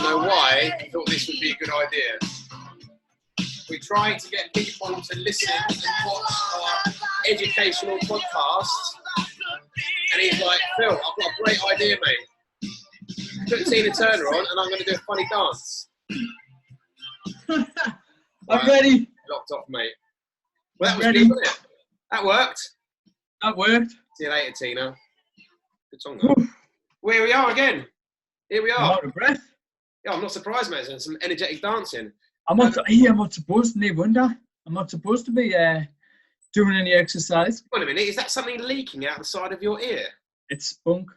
know why I thought this would be a good idea. We're trying to get people to listen and watch our educational podcasts. And he's like, Phil, I've got a great idea, mate. Put Tina Turner on and I'm going to do a funny dance. I'm ready. Locked off, mate. Well, that was good, wasn't it? That worked. That worked. See you later, Tina. Good song, though. Well, here we are again. Here we are. I'm out of breath. Yeah, I'm not surprised, mate. There's some energetic dancing. I'm not supposed to, no wonder. I'm not supposed to be doing any exercise. Wait a minute, is that something leaking out the side of your ear? It's spunk.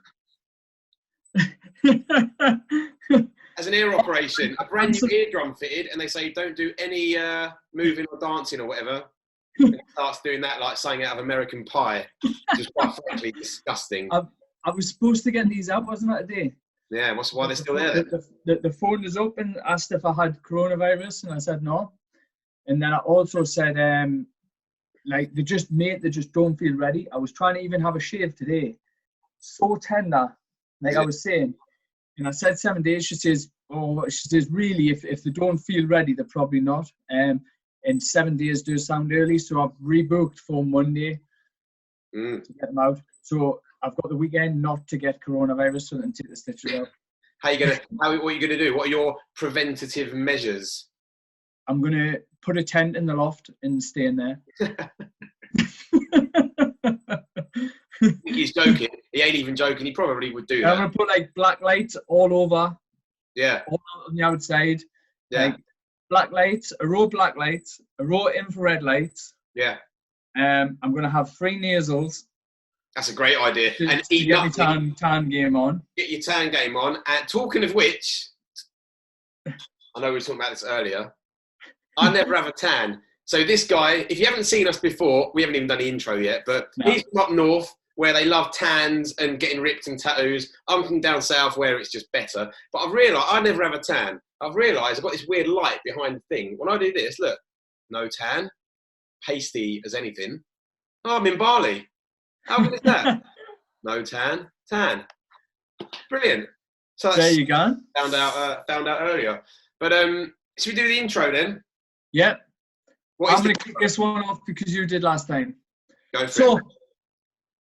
As an ear operation, a brand new eardrum fitted, and they say don't do any moving or dancing or whatever. And it starts doing that like something out of American Pie. Just quite frankly disgusting. I was supposed to get these out, wasn't I, today? Yeah, why they're still there? The phone was up and asked if I had coronavirus, and I said no. And then I also said, like, they just don't feel ready. I was trying to even have a shave today. So tender, like I was saying. And I said 7 days. She says, really, if they don't feel ready, they're probably not. And 7 days does sound early, so I've rebooked for Monday to get them out. So I've got the weekend not to get coronavirus, so then take the stitches out. What are you gonna do? What are your preventative measures? I'm gonna put a tent in the loft and stay in there. I think he's joking. He ain't even joking. He probably would do that. I'm gonna put like black lights all over. Yeah. All on the outside. Yeah. Like black lights, a row infrared lights. Yeah. I'm gonna have 3 nasals. That's a great idea. And eat get your tan game on. Get your tan game on. And talking of which, I know we were talking about this earlier. I never have a tan. So this guy, if you haven't seen us before, we haven't even done the intro yet, but he's from up north where they love tans and getting ripped and tattoos. I'm from down south where it's just better. But I've realised I never have a tan. I've realised I've got this weird light behind the thing. When I do this, look, no tan, pasty as anything. Oh, I'm in Bali. How good is that? No tan. Brilliant. So there you go. Found out earlier. But should we do the intro then? Yep. I'm going to kick this one off because you did last time. Go for it.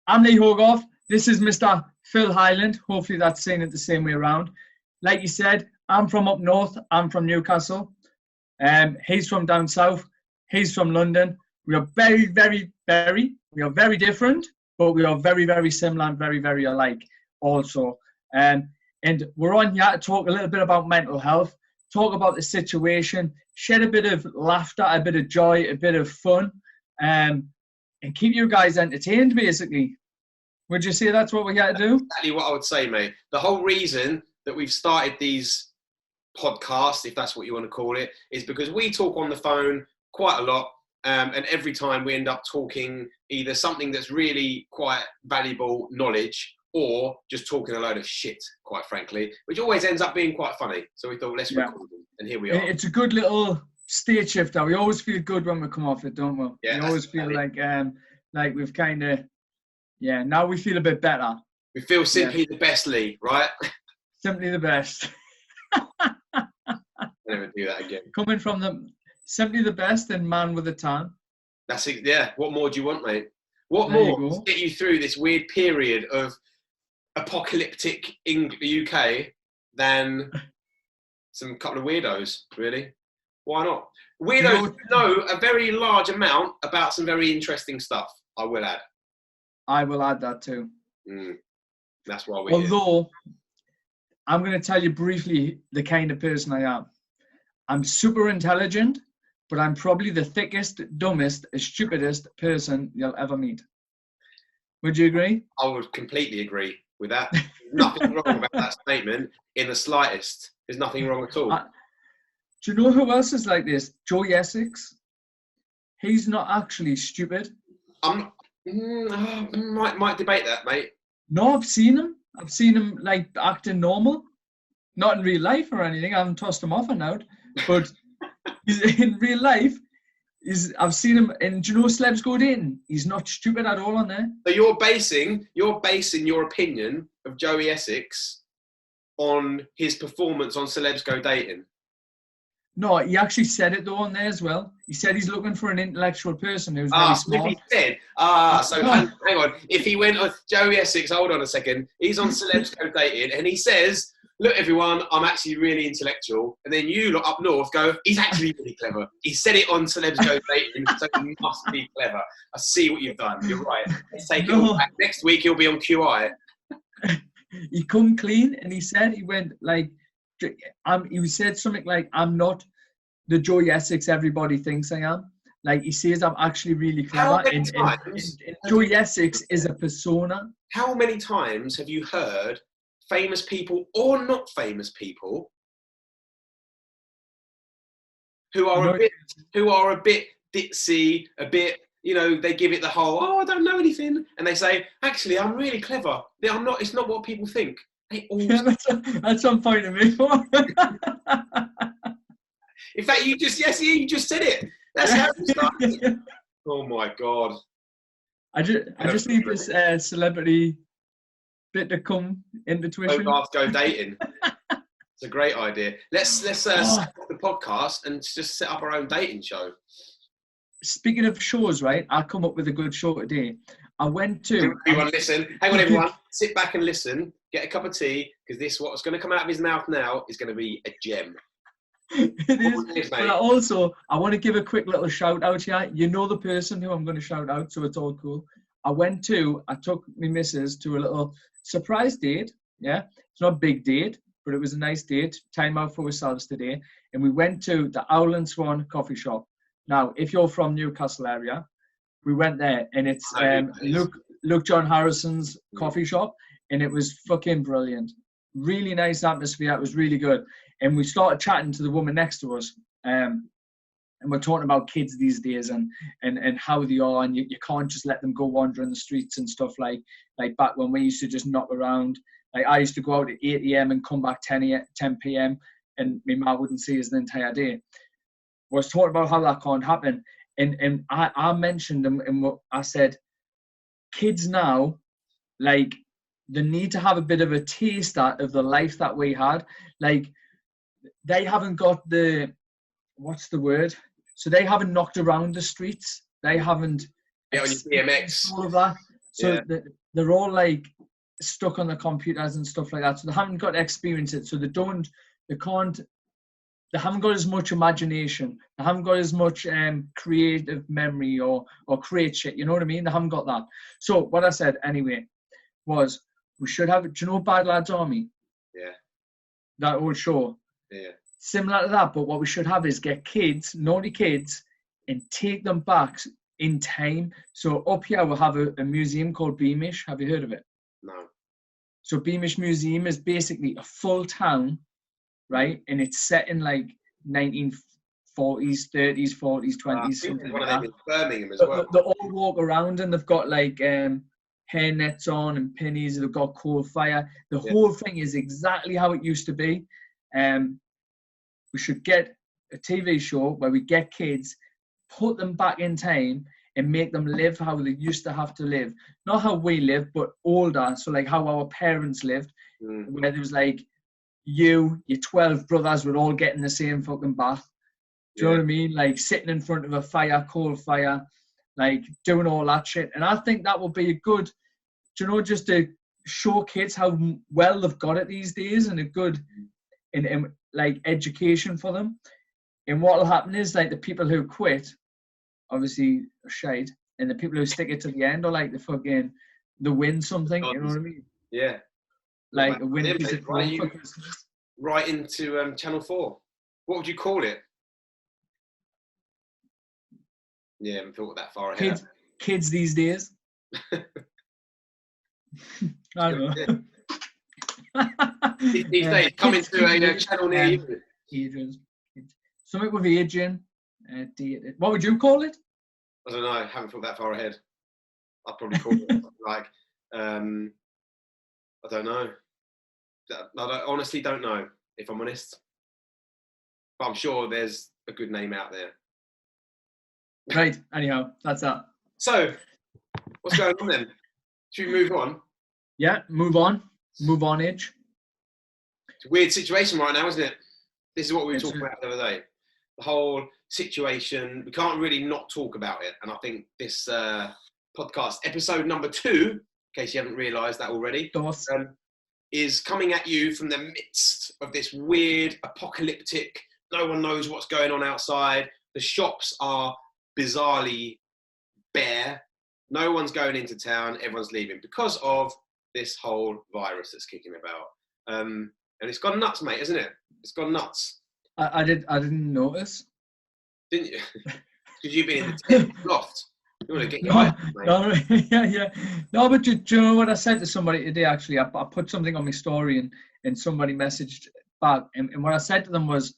I'm Lee Hogarth. This is Mr. Phil Highland. Hopefully that's saying it the same way around. Like you said, I'm from up north. I'm from Newcastle. He's from down south. He's from London. We are very, very, we are very different, but we are very, very similar and very, very alike also. And we're on here to talk a little bit about mental health, talk about the situation, shed a bit of laughter, a bit of joy, a bit of fun, and keep you guys entertained, basically. Would you say that's what we got to do? Exactly what I would say, mate. The whole reason that we've started these podcasts, if that's what you want to call it, is because we talk on the phone quite a lot, and every time we end up talking either something that's really quite valuable knowledge or just talking a load of shit, quite frankly, which always ends up being quite funny. So we thought, let's record them, and here we are. It's a good little stage shifter. We always feel good when we come off it, don't we? Yeah, we always feel like we've kind of, now we feel a bit better. We feel simply the best, Lee, right? Simply the best. I'll never do that again. Coming from simply the best and man with a tan. That's it, yeah. What more do you want, mate? What more to get you through this weird period of apocalyptic in the UK than some couple of weirdos, really? Why not? Weirdos know a very large amount about some very interesting stuff, I will add. I will add that too. That's why we're Although, I'm going to tell you briefly the kind of person I am. I'm super intelligent, but I'm probably the thickest, dumbest, stupidest person you'll ever meet. Would you agree? I would completely agree with that. Nothing wrong about that statement in the slightest. There's nothing wrong at all. Do you know who else is like this? Joey Essex. He's not actually stupid. Might debate that, mate. No, I've seen him. I've seen him like acting normal. Not in real life or anything. I haven't tossed him off and out. But in real life, I've seen him. And do you know Celebs Go Dating? He's not stupid at all on there. So you're basing your opinion of Joey Essex on his performance on Celebs Go Dating? No, he actually said it though on there as well. He said he's looking for an intellectual person who's very smart. He said, so hang on. If he went on Joey Essex, hold on a second. He's on Celebs Go Dating, and he says, "Look, everyone, I'm actually really intellectual." And then you lot up north go, "He's actually really clever." He said it on Celebs Go Dating, so he must be clever. I see what you've done. You're right. Let's take it all back. Next week he'll be on QI. He come clean, and he said he went like, he said something like, "I'm not the Joey Essex everybody thinks I am." Like, he says I'm actually really clever. And Joey Essex is a persona. How many times have you heard famous people or not famous people who are a bit ditzy, a bit, they give it the whole, "Oh, I don't know anything," and they say, "Actually, I'm really clever. I'm not. It's not what people think." They all. Yeah, that's on point of me. In fact, you just said it. That's how it started. Oh my God! I just need this celebrity bit to come into tuition. Go Dating. It's a great idea. Let's set up the podcast and just set up our own dating show. Speaking of shows, right? I come up with a good show today. I went to. Everyone, listen. Hang on, everyone. Sit back and listen. Get a cup of tea, because what's going to come out of his mouth now is going to be a gem. It is. But I want to give a quick little shout out here. You know the person who I'm going to shout out, so it's all cool. I took my missus to a little surprise date. Yeah, it's not a big date, but it was a nice date. Time out for ourselves today, and we went to the Owl and Swan coffee shop. Now, if you're from Newcastle area, we went there, and it's Luke John Harrison's coffee shop, and it was fucking brilliant. Really nice atmosphere. It was really good. And we started chatting to the woman next to us, and we're talking about kids these days and how they are, and you can't just let them go wandering the streets and stuff like back when we used to just knock around. Like, I used to go out at 8 a.m. and come back 10 p.m. and my mum wouldn't see us the entire day. I was talking about how that can't happen, and I mentioned and what I said, kids now, like, they need to have a bit of a taste of the life that we had. Like, they haven't got what's the word? So they haven't knocked around the streets. They haven't. Yeah, on your BMX. All of that. So they're all like stuck on the computers and stuff like that. So they haven't got to experience it. So they haven't got as much imagination. They haven't got as much creative memory or create shit. You know what I mean? They haven't got that. So what I said anyway was, we should have, do you know Bad Lads Army? Yeah. That old show. Yeah. Similar to that, but what we should have is get kids, naughty kids, and take them back in time. So up here we'll have a museum called Beamish. Have you heard of it? No. So Beamish Museum is basically a full town, right? And it's set in like 1940s, 30s, 40s, 20s, something like that. In Birmingham as well. They all walk around and they've got like hair nets on and pennies. They've got coal fire. The whole thing is exactly how it used to be. We should get a TV show where we get kids, put them back in time, and make them live how they used to have to live. Not how we live, but older. So like how our parents lived, where there was like your 12 brothers would all get in the same fucking bath. Do you know what I mean? Like sitting in front of a fire, coal fire, like doing all that shit. And I think that would be a good, just to show kids how well they've got it these days, and a good and like education for them. And what will happen is, like, the people who quit obviously are shite, and the people who stick it to the end are like they win something. You know what I mean? Yeah. Like a win piece of right into Channel 4. What would you call it? Yeah, I haven't thought that far ahead. Kids these days. I don't know. These days, coming to a channel near you. Something with Adrian. What would you call it? I don't know. I haven't thought that far ahead. I'd probably call it like, I don't know. I honestly don't know, if I'm honest. But I'm sure there's a good name out there. Right. Anyhow, that's that. So, what's going on then? Should we move on? Yeah, move on. Move on, Edge. It's a weird situation right now, isn't it? This is what we were talking about the other day. The whole situation, we can't really not talk about it. And I think this podcast, episode number 2, in case you haven't realised that already, is coming at you from the midst of this weird, apocalyptic, no one knows what's going on outside. The shops are bizarrely bare. No one's going into town. Everyone's leaving because of this whole virus that's kicking about. And it's gone nuts, mate, isn't it? It's gone nuts. I didn't notice. Didn't you? Because you've been in the loft. You want to get your eye, mate. Yeah. No, but do you know what I said to somebody today, actually? I put something on my story and somebody messaged back. And what I said to them was,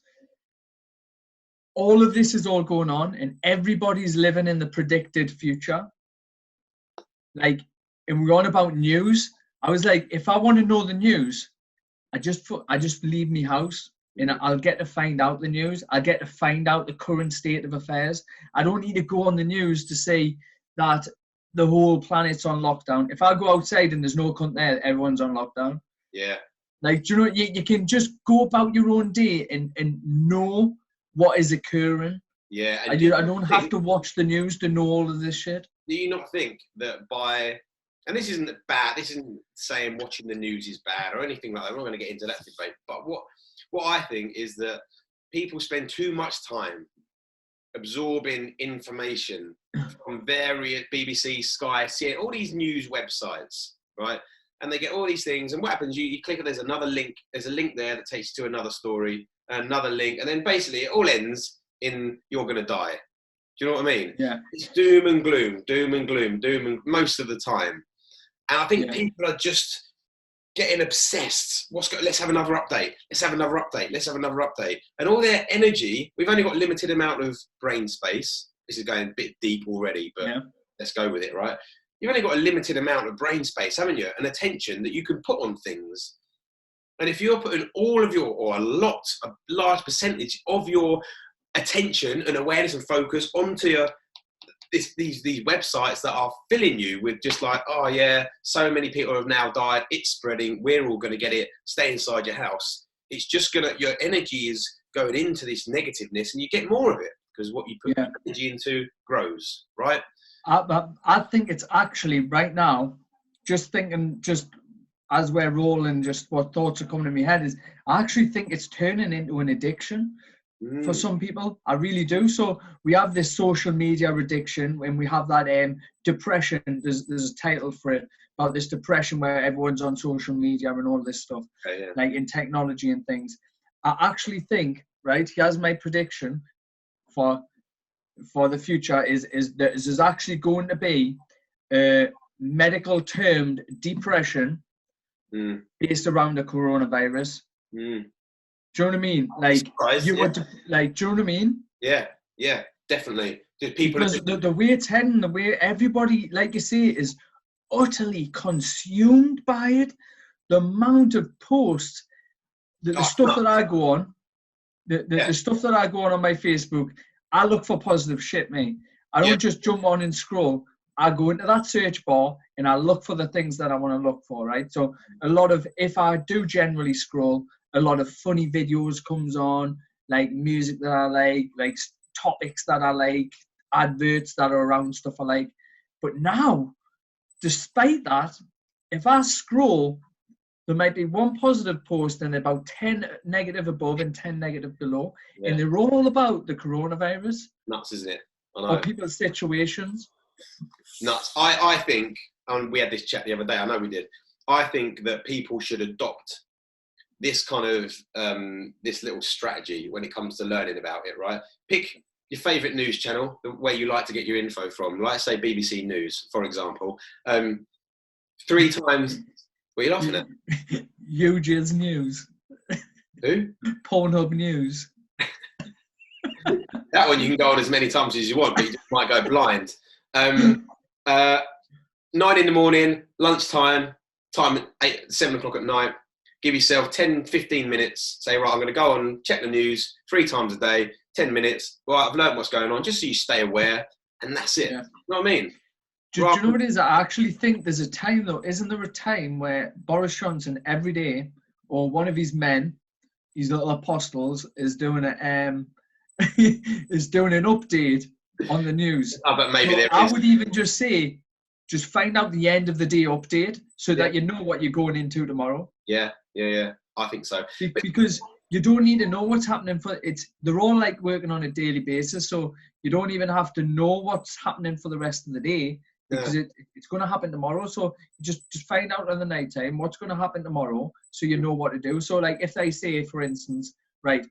all of this is all going on and everybody's living in the predicted future. Like, and we're on about news. I was like, if I want to know the news, I just leave my house and I'll get to find out the news. I'll get to find out the current state of affairs. I don't need to go on the news to say that the whole planet's on lockdown. If I go outside and there's no cunt there, everyone's on lockdown. Yeah. Like, do you know, you can just go about your own day and know what is occurring. Yeah. And I don't have to watch the news to know all of this shit. Do you not think that and this isn't bad, this isn't saying watching the news is bad or anything like that, we're not going to get into that debate, but what I think is that people spend too much time absorbing information from various BBC, Sky, CNN, all these news websites, right? And they get all these things, and what happens, you click on, there's a link there that takes you to another story, another link, and then basically it all ends in you're going to die. Do you know what I mean? Yeah. It's doom and gloom, most of the time. And I think people are just getting obsessed. Let's have another update. And all their energy, we've only got a limited amount of brain space. This is going a bit deep already, but let's go with it, right? You've only got a limited amount of brain space, haven't you? And attention that you can put on things. And if you're putting all of a large percentage of your attention and awareness and focus onto these websites that are filling you with just like, oh yeah, so many people have now died, it's spreading, we're all going to get it, stay inside your house. It's just your energy is going into this negativeness and you get more of it because what you put your energy into grows, right? I think it's actually right now, just thinking, just as we're rolling, just what thoughts are coming to my head is, I actually think it's turning into an addiction. For some people, I really do. So we have this social media addiction, and we have that depression. There's a title for it about this depression where everyone's on social media and all this stuff, like in technology and things. I actually think, right, here's my prediction for the future is there's actually going to be a medical termed depression based around the coronavirus. Do you know what I mean? Like, do you know what I mean? Yeah, definitely. Because the way it's heading, the way everybody, like you say, is utterly consumed by it. The amount of posts, the stuff that I go on, the stuff that I go on my Facebook, I look for positive shit, mate. I don't just jump on and scroll. I go into that search bar and I look for the things that I want to look for, right? So a lot of, if I do generally scroll, a lot of funny videos comes on, like music that I like topics that I like, adverts that are around stuff I like. But now, despite that, if I scroll, there might be one positive post and about 10 negative above and 10 negative below. And they're all about the coronavirus. Nuts, isn't it? Or people's situations. Nuts. I think, and we had this chat the other day, I know we did, I think that people should adopt this kind of, this little strategy when it comes to learning about it, right? Pick your favourite news channel, the way you like to get your info from, like say BBC News, for example. 3 times, what are you laughing at? UJ's News. Who? Pornhub News. That one you can go on as many times as you want, but you just might go blind. 9 in the morning, lunchtime, time at 7 o'clock at night. Give yourself 10, 15 minutes. Say, right, I'm going to go on, check the news 3 times a day, 10 minutes. Right, I've learned what's going on, just so you stay aware, and that's it. Yeah. You know what I mean? Do you know what it is? I actually think there's a time, though, isn't there a time where Boris Johnson every day or one of his men, his little apostles, is doing an update on the news. Oh, but maybe So there I is. would even just say, just find out the end of the day update so that you know what you're going into tomorrow. Yeah. I think so. Because you don't need to know what's happening they're all like working on a daily basis, so you don't even have to know what's happening for the rest of the day, because it's going to happen tomorrow. So just find out in the night time what's going to happen tomorrow, so you know what to do. So like if they say, for instance, right,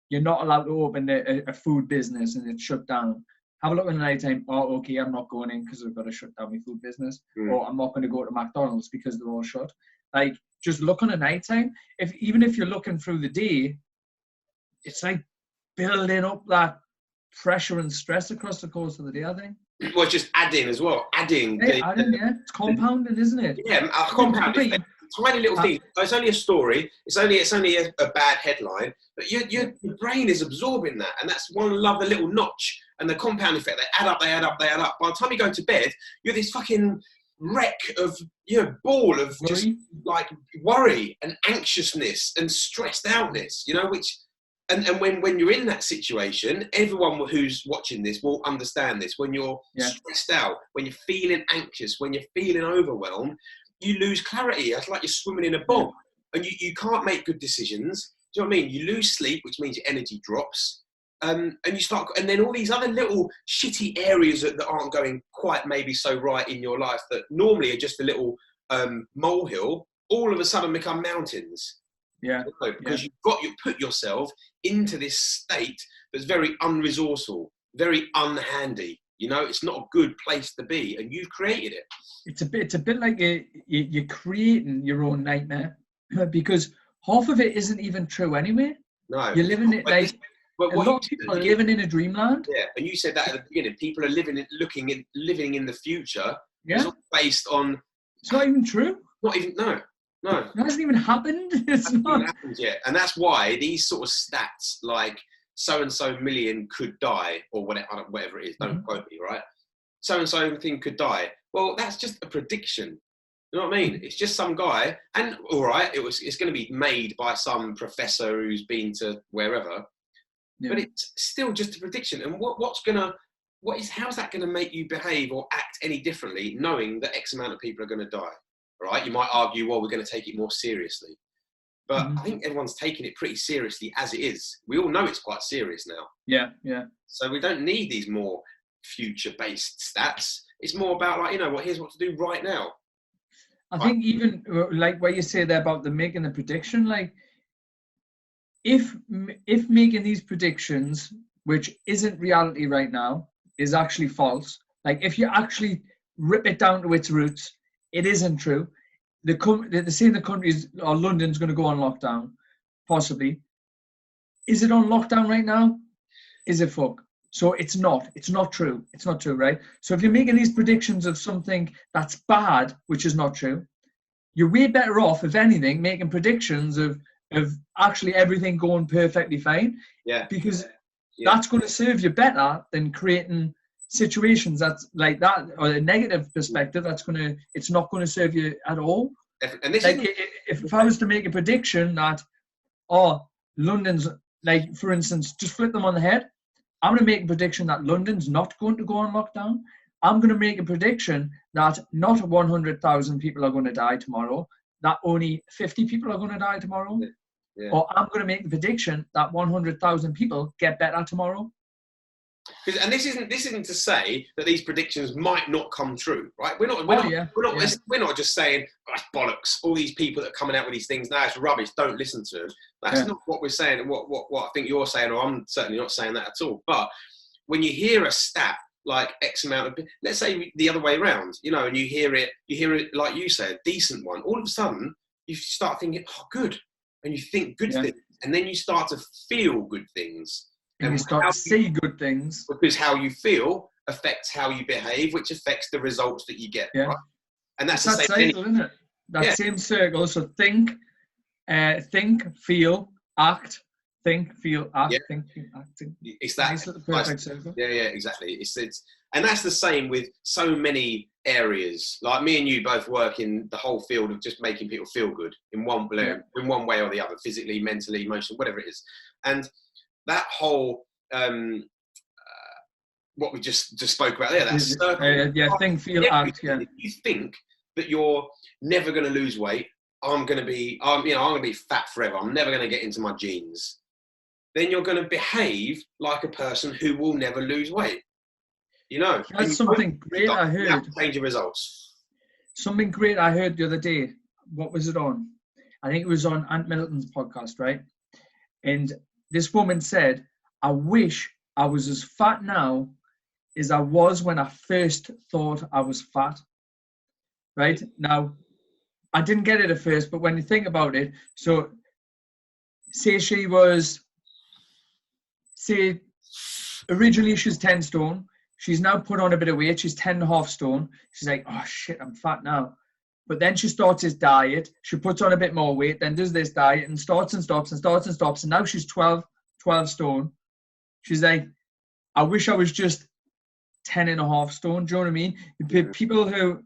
you're not allowed to open a food business and it's shut down. Have a look in the night time. Oh, okay, I'm not going in because I've got to shut down my food business. Or I'm not going to go to McDonald's because they're all shut. Like, just look on a night time. Even if you're looking through the day, it's like building up that pressure and stress across the course of the day, I think. Well, just adding as well. Adding. It's compounding, isn't it? Yeah, a compound effect. Tiny little thing. It's only a story. It's only a bad headline, but your brain is absorbing that, and that's one love, the little notch and the compound effect. They add up. By the time you go to bed, you're this fucking wreck of ball of just like worry and anxiousness and stressed outness. And when you're in that situation, everyone who's watching this will understand this. When you're stressed out, when you're feeling anxious, when you're feeling overwhelmed, you lose clarity. It's like you're swimming in a bog, and you can't make good decisions. Do you know what I mean? You lose sleep, which means your energy drops, and you start. And then all these other little shitty areas that aren't going quite maybe so right in your life, that normally are just a little molehill, all of a sudden become mountains. Yeah. Because you put yourself into this state that's very unresourceful, very unhandy. It's not a good place to be, and you've created it. It's a bit like you're creating your own nightmare, because half of it isn't even true anyway. No, you're living it like a lot of people are living in a dreamland. Yeah, and you said that at the beginning. People are living in the future. Yeah, it's all based on. It's not even true. Not even no. It hasn't even happened. It's not happened yet, and that's why these sort of stats like so and so million could die, or whatever it is. Don't quote me, right? So and so thing could die. Well, that's just a prediction. You know what I mean? It's just some guy, and all right, it's going to be made by some professor who's been to wherever, but it's still just a prediction. And how's that going to make you behave or act any differently, knowing that X amount of people are going to die? Right? You might argue, well, we're going to take it more seriously, but I think everyone's taking it pretty seriously as it is. We all know it's quite serious now. Yeah. So we don't need these more future-based stats. It's more about here's what to do right now. I think even like what you say there about making the prediction, like if making these predictions, which isn't reality right now, is actually false, like if you actually rip it down to its roots, it isn't true. They're saying the country's or London's going to go on lockdown, possibly. Is it on lockdown right now? Is it fuck? So it's not true. It's not true, right? So if you're making these predictions of something that's bad, which is not true, you're way better off, if anything, making predictions of actually everything going perfectly fine. Yeah. Because that's going to serve you better than creating situations that's like that, or a negative perspective it's not going to serve you at all. And this if I was to make a prediction that London's, like, for instance, just flip them on the head, I'm going to make a prediction that London's not going to go on lockdown. I'm going to make a prediction that not 100,000 people are going to die tomorrow, that only 50 people are going to die tomorrow. Yeah. Or I'm going to make the prediction that 100,000 people get better tomorrow. And this isn't to say that these predictions might not come true, right? We're not just saying that's bollocks. All these people that are coming out with these things, it's rubbish. Don't listen to them. That's not what we're saying. And what I think you're saying, or I'm certainly not saying that at all. But when you hear a stat like X amount of, let's say the other way around, and you hear it like you said, decent one. All of a sudden, you start thinking, oh, good, and you think good things, and then you start to feel good things. And you start to see good things. Because how you feel affects how you behave, which affects the results that you get. Yeah. Right? And that's the same cycle, isn't it? That same circle. So think, feel, act. Think, feel, act. Think, feel, act. It's that nice little perfect circle. Yeah, exactly. It's And that's the same with so many areas. Like me and you both work in the whole field of just making people feel good in one way or the other, physically, mentally, emotionally, whatever it is. And that whole, what we just spoke about there, that circle. Think, feel, act. Yeah. If you think that you're never going to lose weight, I'm going to be fat forever, I'm never going to get into my jeans, then you're going to behave like a person who will never lose weight. That's something great I heard. You have to change your results. Something great I heard the other day. What was it on? I think it was on Ant Middleton's podcast, right? And this woman said, I wish I was as fat now as I was when I first thought I was fat. Right? Now, I didn't get it at first, but when you think about it, so say originally she's 10 stone. She's now put on a bit of weight. She's 10.5 stone. She's like, oh shit, I'm fat now. But then she starts this diet. She puts on a bit more weight, then does this diet and starts and stops and starts and stops. And now she's 12 stone. She's like, I wish I was just 10.5 stone. Do you know what I mean? People who,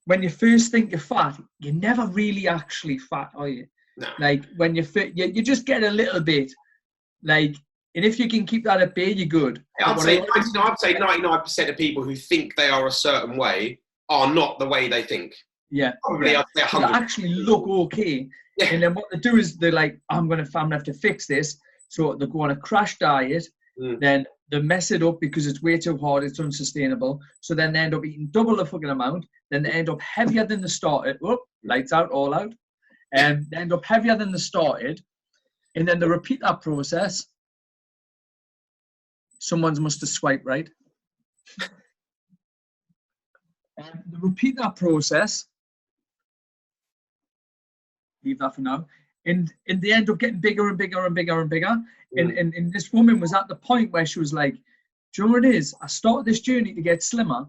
when you first think you're fat, you're never really actually fat, are you? No. Like when you're fit, you just get a little bit. Like, and if you can keep that at bay, you're good. I'd say 99% of people who think they are a certain way are not the way they think. Yeah. Probably I'd say 100%. They actually look okay. Yeah. And then what they do is they're like, I'm gonna have to fix this. So they go on a crash diet. Then they mess it up because it's way too hard. It's unsustainable. So then they end up eating double the fucking amount. Then they end up heavier than they started. Lights out, all out. And they end up heavier than they started. And then they repeat that process. Someone's must have swiped right. And they repeat that process. Leave that for now. And they end up getting bigger and bigger and bigger and bigger. And this woman was at the point where she was like, do you know what it is? I started this journey to get slimmer.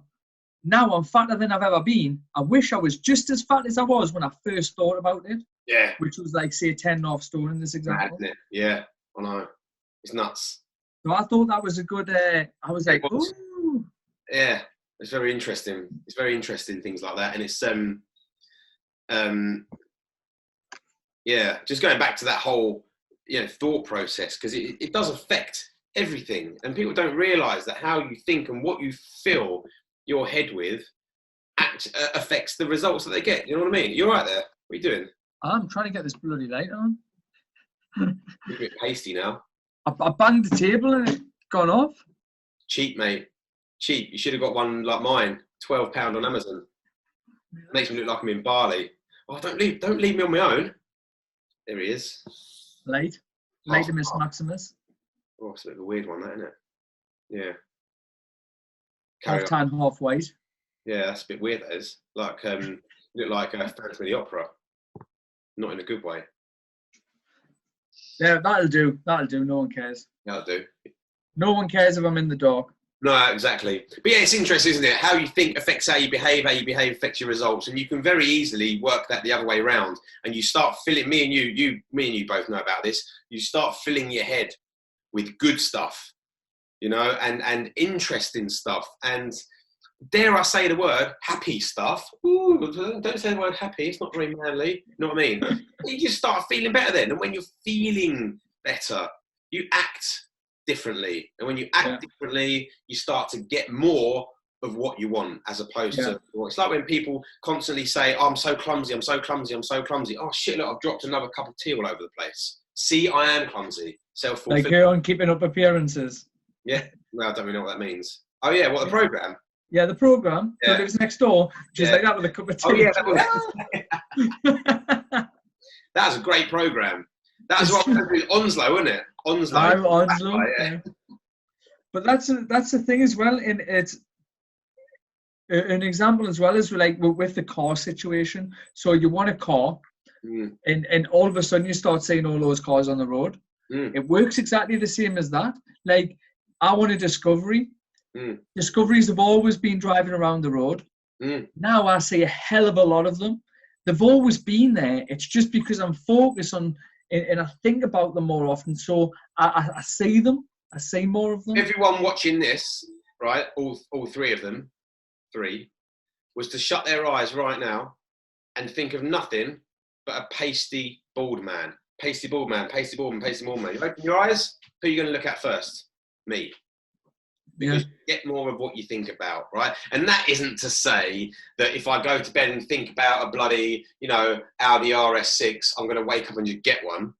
Now I'm fatter than I've ever been. I wish I was just as fat as I was when I first thought about it. Yeah. Which was like, say, 10.5 stone in this example. Yeah, I know. It's nuts. So I thought that was a good, I was like, ooh. Yeah, it's very interesting. It's very interesting, things like that. And it's, just going back to that whole, thought process, because it does affect everything. And people don't realise that how you think and what you fill your head with affects the results that they get. You know what I mean? You're right there. What are you doing? I'm trying to get this bloody light on. You're a bit pasty now. I banged the table and it gone off. Cheap, mate. Cheap. You should have got one like mine. £12 on Amazon. Makes me look like I'm in Bali. Oh, don't leave me on my own. There he is. Late. Miss Maximus. Oh, it's a bit of a weird one, that, isn't it? Yeah. Half tan, half white. Yeah, that's a bit weird, that is. Like, look like a Phantom of the Opera. Not in a good way. Yeah, that'll do. No one cares. That'll do. No one cares if I'm in the dark. No, exactly. But yeah, it's interesting, isn't it? How you think affects how you behave affects your results. And you can very easily work that the other way around. And you start filling, me and you both know about this, you start filling your head with good stuff, and interesting stuff. And dare I say the word, happy stuff. Ooh, don't say the word happy. It's not very manly. You know what I mean? You just start feeling better then. And when you're feeling better, you act differently. And when you act differently, you start to get more of what you want, as opposed to, it's like when people constantly say, oh, I'm so clumsy, I'm so clumsy, I'm so clumsy. Oh shit, look, I've dropped another cup of tea all over the place. See, I am clumsy. Self-fulfilling. Like you're on keeping up appearances. Yeah. Well, I don't really know what that means. Oh yeah, what, the programme? Yeah, the programme. Who lives next door. Just like that with a cup of tea. Oh yeah, that was a great programme. That was what we did with Onslow, wasn't it? Onslow. Yeah. But that's the thing as well. And it's an example as well as like with the car situation. So you want a car, and all of a sudden you start seeing all those cars on the road. It works exactly the same as that. Like, I want a Discovery. Discoveries have always been driving around the road. Now I see a hell of a lot of them. They've always been there. It's just because I'm focused on, and I think about them more often. So I see them. I see more of them. Everyone watching this, right, all three of them, was to shut their eyes right now and think of nothing but a pasty bald man. Pasty bald man, pasty bald man, pasty bald man. You open your eyes, who are you going to look at first? Me. Because you get more of what you think about, right? And that isn't to say that if I go to bed and think about a bloody, Audi RS6, I'm going to wake up and just get one.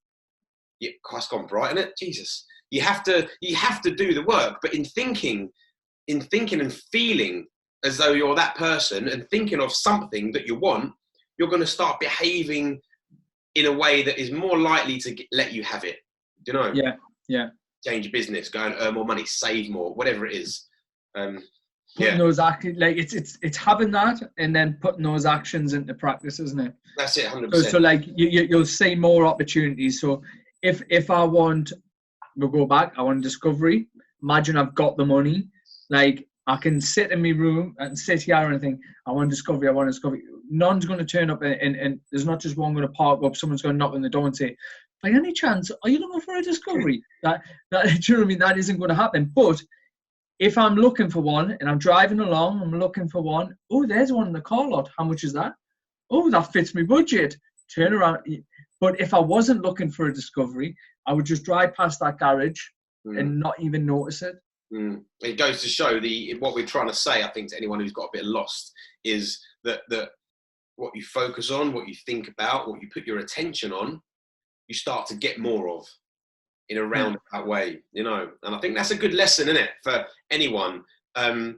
Yeah, Christ gone bright, isn't it? Jesus. You have to do the work, but in thinking and feeling as though you're that person and thinking of something that you want, you're going to start behaving in a way that is more likely to let you have it. Do you know? Yeah. Change your business, go and earn more money, save more, whatever it is. Putting those it's having that and then putting those actions into practice, isn't it? That's it, 100%. So like you'll see more opportunities. So if I want, we'll go back. I want discovery. Imagine I've got the money. Like I can sit in my room and sit here and think, I want discovery. None's going to turn up and there's not just one going to park up. Someone's going to knock on the door and say, by any chance, are you looking for a discovery? That do you know what I mean? That isn't going to happen. But if I'm looking for one and I'm driving along, I'm looking for one. Oh, there's one in the car lot. How much is that? Oh, that fits my budget. Turn around. But if I wasn't looking for a discovery, I would just drive past that garage and not even notice it. It goes to show what we're trying to say, I think, to anyone who's got a bit lost, is that what you focus on, what you think about, what you put your attention on, you start to get more of in a roundabout way, And I think that's a good lesson, isn't it, for anyone? To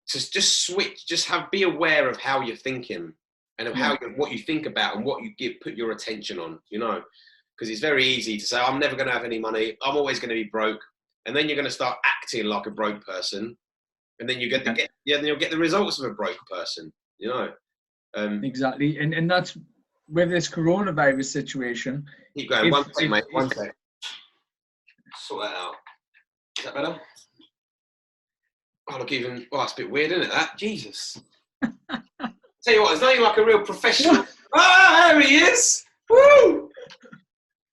just switch, be aware of how you're thinking and of what you think about and what you put your attention on, because it's very easy to say, I'm never going to have any money. I'm always going to be broke. And then you're going to start acting like a broke person. And then you then you'll get the results of a broke person, Exactly. And that's with this coronavirus situation. Keep going. One sec, mate. One sec. Sort that out. Is that better? Oh, look, it's a bit weird, isn't it, that? Jesus. Tell you what, there's nothing like a real professional. There he is. Woo!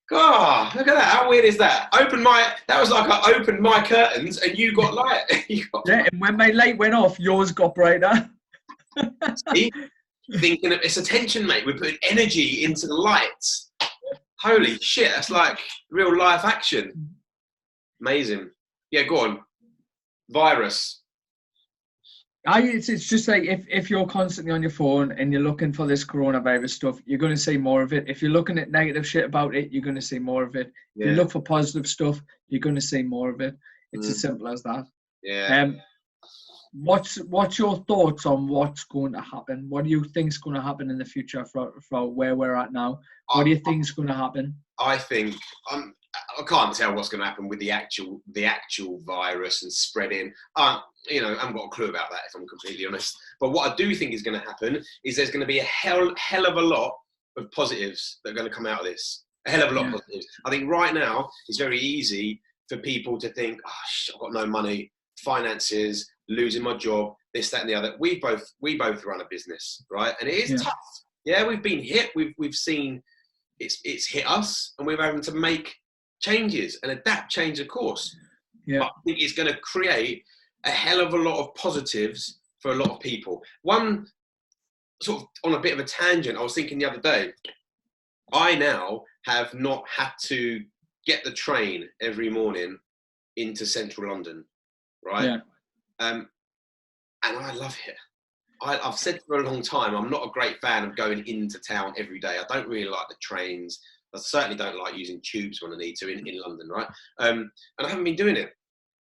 God, look at that. How weird is that? That was like I opened my curtains and you got light. Yeah, and when my light went off, yours got brighter. See? Thinking it's attention, mate. We're putting energy into the lights. Holy shit, that's like real life action. Amazing. Yeah, go on. Virus. It's just like if you're constantly on your phone and you're looking for this coronavirus stuff, you're going to see more of it. If you're looking at negative shit about it, you're going to see more of it. If you look for positive stuff, you're going to see more of it. It's as simple as that. Yeah. What's your thoughts on what's going to happen? What do you think is going to happen in the future for where we're at now? What do you think is going to happen? I think I can't tell what's going to happen with the actual virus and spreading. I haven't got a clue about that, if I'm completely honest. But what I do think is going to happen is there's going to be a hell of a lot of positives that are going to come out of this. A hell of a lot of positives. I think right now it's very easy for people to think, I've got no money, finances, losing my job, this, that, and the other. We both run a business, right? And it is tough. Yeah, we've been hit. We've seen it's hit us, and we're having to make changes and change of course. Yeah, but I think it's going to create a hell of a lot of positives for a lot of people. One sort of on a bit of a tangent, I was thinking the other day, I now have not had to get the train every morning into central London, right? Yeah. And I love it. I've said for a long time, I'm not a great fan of going into town every day. I don't really like the trains. I certainly don't like using tubes when I need to in London, right? And I haven't been doing it.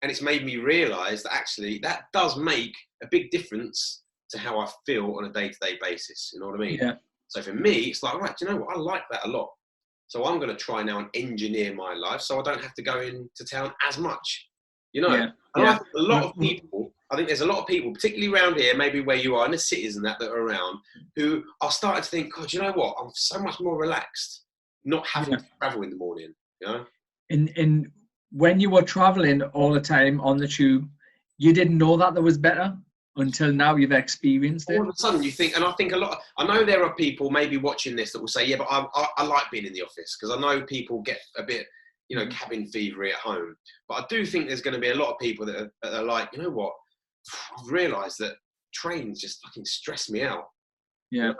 And it's made me realise that actually that does make a big difference to how I feel on a day-to-day basis. You know what I mean? Yeah. So for me, it's like, right, do you know what? I like that a lot. So I'm going to try now and engineer my life so I don't have to go into town as much. Yeah. And I think I think there's a lot of people, particularly around here, maybe where you are in the cities and that are around, who are starting to think, God, you know what? I'm so much more relaxed not having to travel in the morning, And when you were traveling all the time on the tube, you didn't know that there was better until now you've experienced it. All of a sudden you think, and I think I know there are people maybe watching this that will say, yeah, but I like being in the office, because I know people get a bit you know, cabin fever at home. But I do think there's going to be a lot of people that are like, you know what, I've realised that trains just fucking stress me out. Yeah.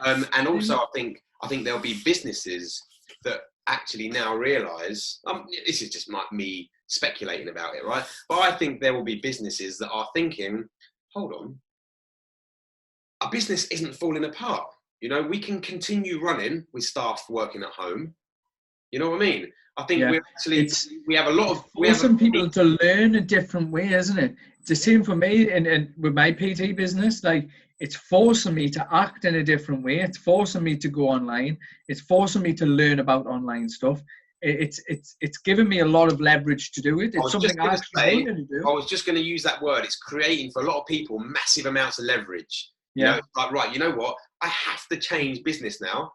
And also, I think there'll be businesses that actually now realise, this is just like me speculating about it, right? But I think there will be businesses that are thinking, hold on, our business isn't falling apart. You know, we can continue running with staff working at home. You know what I mean? I think we're actually, we have a lot of... We have some people to learn a different way, isn't it? It's the same for me and with my PT business. Like, it's forcing me to act in a different way. It's forcing me to go online. It's forcing me to learn about online stuff. It's given me a lot of leverage to do it. It's something I actually wanted to do. I was just going to use that word. It's creating for a lot of people massive amounts of leverage. You know, it's like, right, you know what? I have to change business now.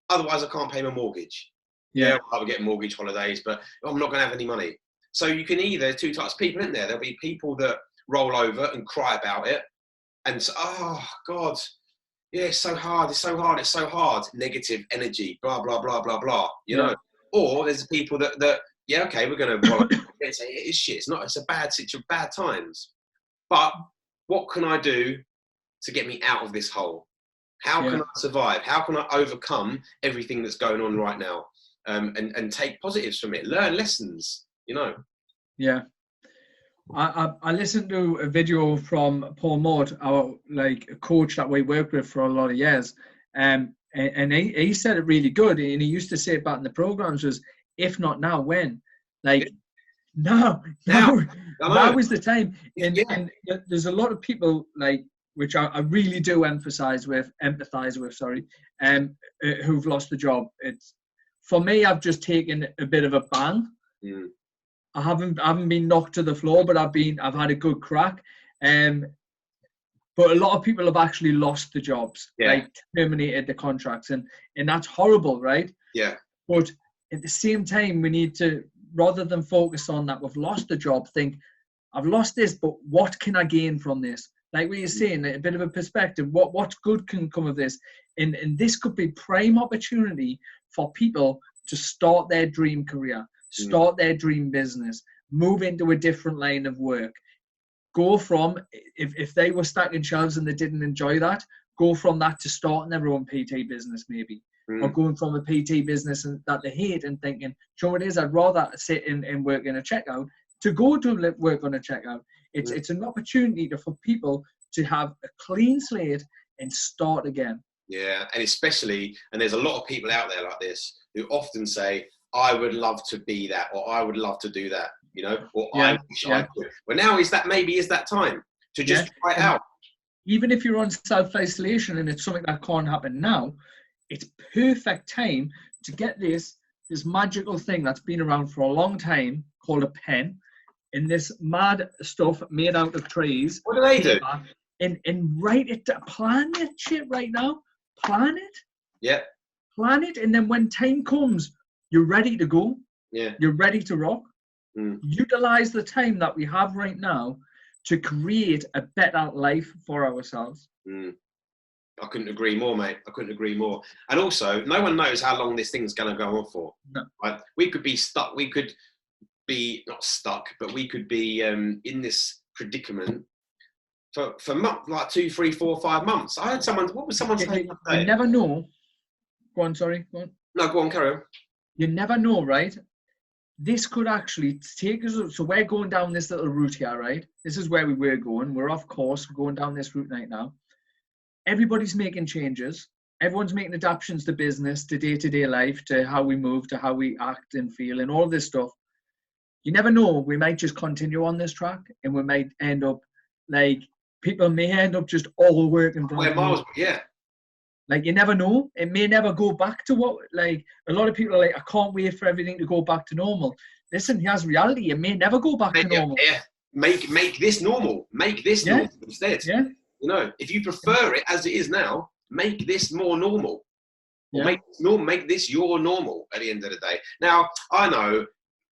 Otherwise, I can't pay my mortgage. Yeah, I'll get mortgage holidays, but I'm not going to have any money. So you can either, two types of people in there. There'll be people that roll over and cry about it. And so, oh, God, yeah, it's so hard, it's so hard, it's so hard. Negative energy, blah, blah, blah, blah, blah, you know. Or there's people that yeah, okay, we're going to say, it's shit, it's a bad situation, bad times. But what can I do to get me out of this hole? How can I survive? How can I overcome everything that's going on right now? And take positives from it, learn lessons, you know. Yeah. I listened to a video from Paul Maud, our coach that we worked with for a lot of years, and he said it really good, and he used to say it back in the programs was, if not now, when? Now is the time. And there's a lot of people which I really do empathize with, who've lost the job. It's, for me, I've just taken a bit of a bang. I haven't been knocked to the floor, but I've had a good crack. But a lot of people have actually lost the jobs, terminated the contracts, and that's horrible, right? Yeah. But at the same time, we need to, rather than focus on that we've lost the job, think, I've lost this, but what can I gain from this? Like what you're saying, a bit of a perspective. What good can come of this? And this could be prime opportunity for people to start their dream career, start their dream business, move into a different line of work. Go from, if they were stacking shelves and they didn't enjoy that, go from that to starting their own PT business maybe. Or going from a PT business that they hate and thinking, sure it is, I'd rather sit and work in a checkout to go to work on a checkout. It's an opportunity for people to have a clean slate and start again. Yeah, and especially, and there's a lot of people out there like this who often say, I would love to be that, or I would love to do that, you know, or I wish I could. Well, now is that time to just try it out. Even if you're on self-isolation and it's something that can't happen now, it's perfect time to get this magical thing that's been around for a long time called a pen, and this mad stuff made out of trees. What do they do? And write it, plan it shit right now. Plan it. Yeah. Plan it, and then when time comes, you're ready to go. Yeah. You're ready to rock. Utilize the time that we have right now to create a better life for ourselves. I couldn't agree more, mate. I couldn't agree more. And also, no one knows how long this thing's going to go on for. No. Right? We could be stuck. We could be not stuck, but we could be in this predicament for months, like 2, 3, 4, 5 months. I heard someone. What was someone saying? You never know. Go on. Sorry. Go on. No, go on. Carry on. You never know, right? This could actually take us. So we're going down this little route here, right? This is where we were going. We're off course. We're going down this route right now. Everybody's making changes. Everyone's making adaptations to business, to day-to-day life, to how we move, to how we act and feel, and all this stuff. You never know. We might just continue on this track, and we might end up people may end up just all working from home. Yeah. You never know. It may never go back to what, a lot of people are like, I can't wait for everything to go back to normal. Listen, here's reality. It may never go back to normal. Yeah. Make this normal. Make this normal instead. Yeah. You know, if you prefer it as it is now, make this more normal. Or make this your normal at the end of the day. Now, I know,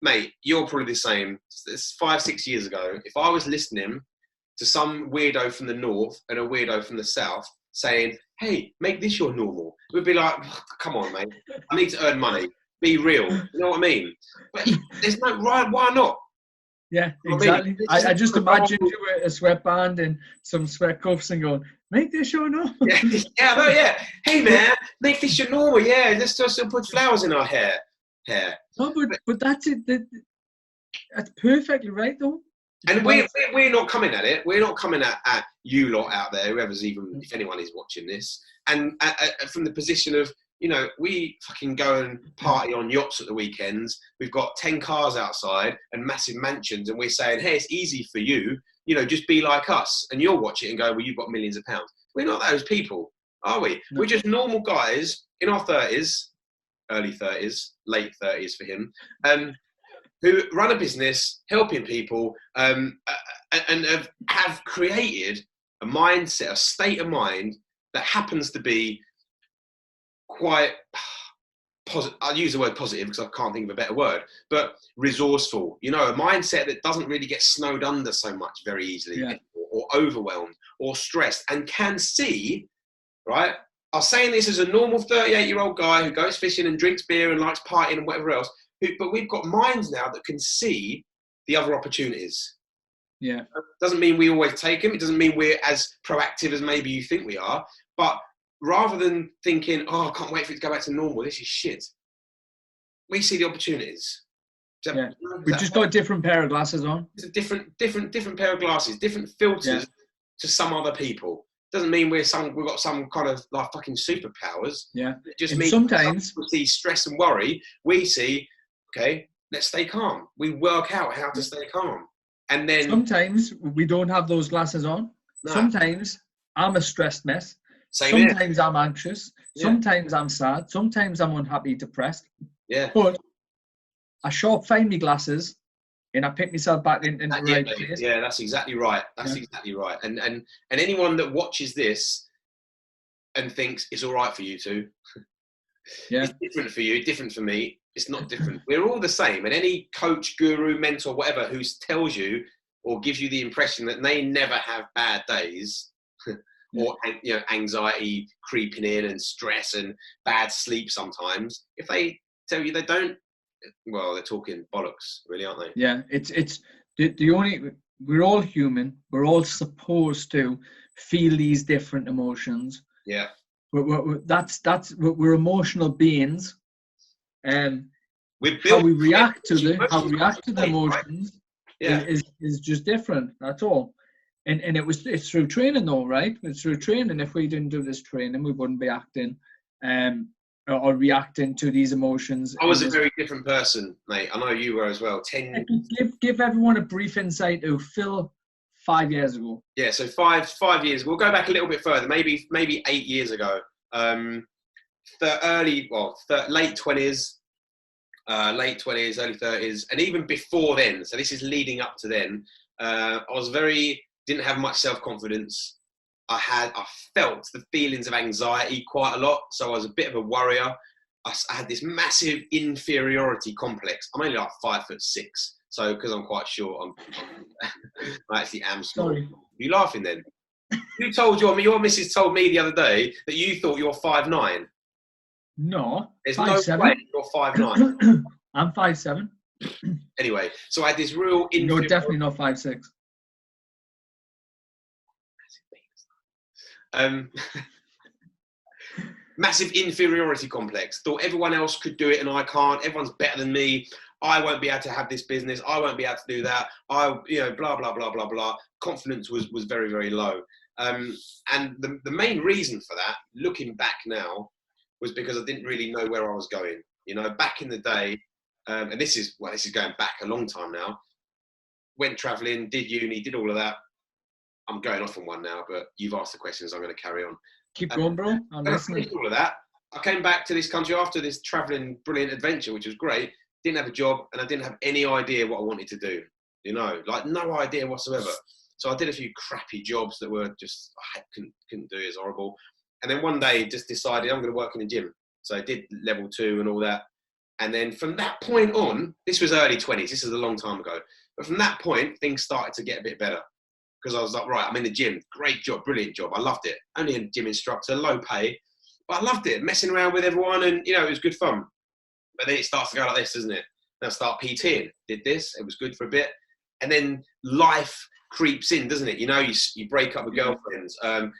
mate, you're probably the same. It's 5, 6 years ago. If I was listening to some weirdo from the north and a weirdo from the south saying, hey, make this your normal, we'd be like, come on, mate. I need to earn money. be real. You know what I mean? But there's no right. Why not? Yeah, You know what I exactly. mean? I just imagine you wear a sweatband and some sweat cuffs and going, make this your normal. Yeah. Hey man, make this your normal. Yeah, let's just put flowers in our hair. No, but that's it. That's perfectly right, though. And we're not coming at it. We're not coming at you lot out there, whoever's even, if anyone is watching this, and from the position of, you know, we fucking go and party on yachts at the weekends. We've got 10 cars outside and massive mansions, and we're saying, hey, it's easy for you. You know, just be like us. And you'll watch it and go, well, you've got millions of pounds. We're not those people, are we? No. We're just normal guys in our 30s, early 30s, late 30s for him, who run a business, helping people, and have created a mindset, a state of mind that happens to be quite positive. I'll use the word positive because I can't think of a better word, but resourceful. You know, a mindset that doesn't really get snowed under so much very easily, or overwhelmed or stressed, and can see, right? I'm saying this as a normal 38-year-old guy who goes fishing and drinks beer and likes partying and whatever else, but we've got minds now that can see the other opportunities. Yeah. Doesn't mean we always take them. It doesn't mean we're as proactive as maybe you think we are. But rather than thinking, oh, I can't wait for it to go back to normal, this is shit, we see the opportunities. We've just got a different pair of glasses on. It's a different pair of glasses, different filters to some other people. Doesn't mean we've got some kind of like fucking superpowers. Yeah. It just means sometimes we see stress and worry. We see, okay, let's stay calm. We work out how to stay calm. And then sometimes we don't have those glasses on. No. Sometimes I'm a stressed mess. Sometimes I'm anxious. Sometimes I'm sad. Sometimes I'm unhappy, depressed. Yeah. But I sharp find me glasses and I pick myself back in the right place. Yeah, that's exactly right. Exactly right. And anyone that watches this and thinks it's all right for you two, it's different for you, different for me. It's not different. We're all the same. And any coach, guru, mentor, whatever, who tells you or gives you the impression that they never have bad days, or anxiety creeping in and stress and bad sleep sometimes, if they tell you they don't, well, they're talking bollocks, really, aren't they? Yeah, it's the only, we're all human. We're all supposed to feel these different emotions. Yeah. We're emotional beings. How we react to the emotions is just different. That's all. And it's through training though, right? It's through training. If we didn't do this training, we wouldn't be acting or reacting to these emotions. I was a very different person, mate. I know you were as well. Give everyone a brief insight to Phil 5 years ago. Yeah, so 5 years. We'll go back a little bit further, maybe 8 years ago. Late 20s, early 30s, and even before then. So this is leading up to then. Didn't have much self-confidence. I felt the feelings of anxiety quite a lot. So I was a bit of a worrier. I had this massive inferiority complex. I'm only like 5'6". So because I'm quite short, I actually am small. Sorry. Are you laughing then? Who told you? I mean, your missus told me the other day that you thought you're 5'9". No. There's 5'7". no way you're 5'9". I'm 5'7". Anyway, so I had this real inferiority. You're definitely not 5'6". Massive inferiority complex. Thought everyone else could do it and I can't. Everyone's better than me. I won't be able to have this business. I won't be able to do that. Blah blah blah blah blah. Confidence was very, very low. And the main reason for that, looking back now, was because I didn't really know where I was going. You know, back in the day, and this is going back a long time now. Went travelling, did uni, did all of that. I'm going off on one now, but you've asked the questions. I'm going to carry on. Keep going, bro. I'm listening. All of that. I came back to this country after this travelling brilliant adventure, which was great. Didn't have a job, and I didn't have any idea what I wanted to do. You know, like no idea whatsoever. So I did a few crappy jobs that were just I couldn't do. It's horrible. And then one day, just decided I'm going to work in a gym. So I did level 2 and all that. And then from that point on, this was early 20s. This is a long time ago. But from that point, things started to get a bit better. Because I was like, right, I'm in the gym. Great job, brilliant job. I loved it. Only a gym instructor, low pay. But I loved it, messing around with everyone. And, you know, it was good fun. But then it starts to go like this, doesn't it? Then I start PTing. Did this. It was good for a bit. And then life creeps in, doesn't it? You know, you break up with girlfriends.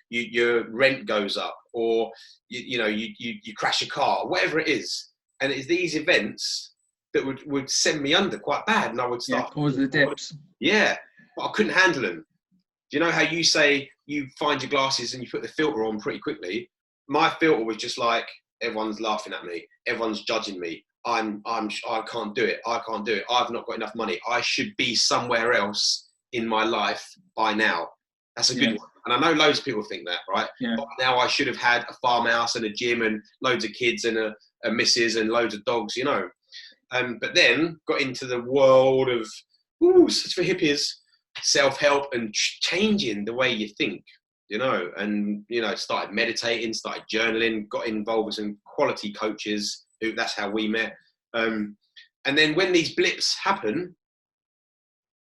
Your rent goes up, or you crash a car, whatever it is. And it's these events that would send me under quite bad, and I would start cause the dips. Yeah, but I couldn't handle them. Do you know how you say you find your glasses and you put the filter on pretty quickly? My filter was just like, everyone's laughing at me, everyone's judging me. I can't do it. I can't do it. I've not got enough money. I should be somewhere else in my life by now. That's a good one. And I know loads of people think that, right? Yeah. By now I should have had a farmhouse and a gym and loads of kids and a missus and loads of dogs, you know. But then got into the world of, such for hippies, self-help and changing the way you think, you know, and, you know, started meditating, started journaling, got involved with some quality coaches. That's how we met. And then when these blips happen,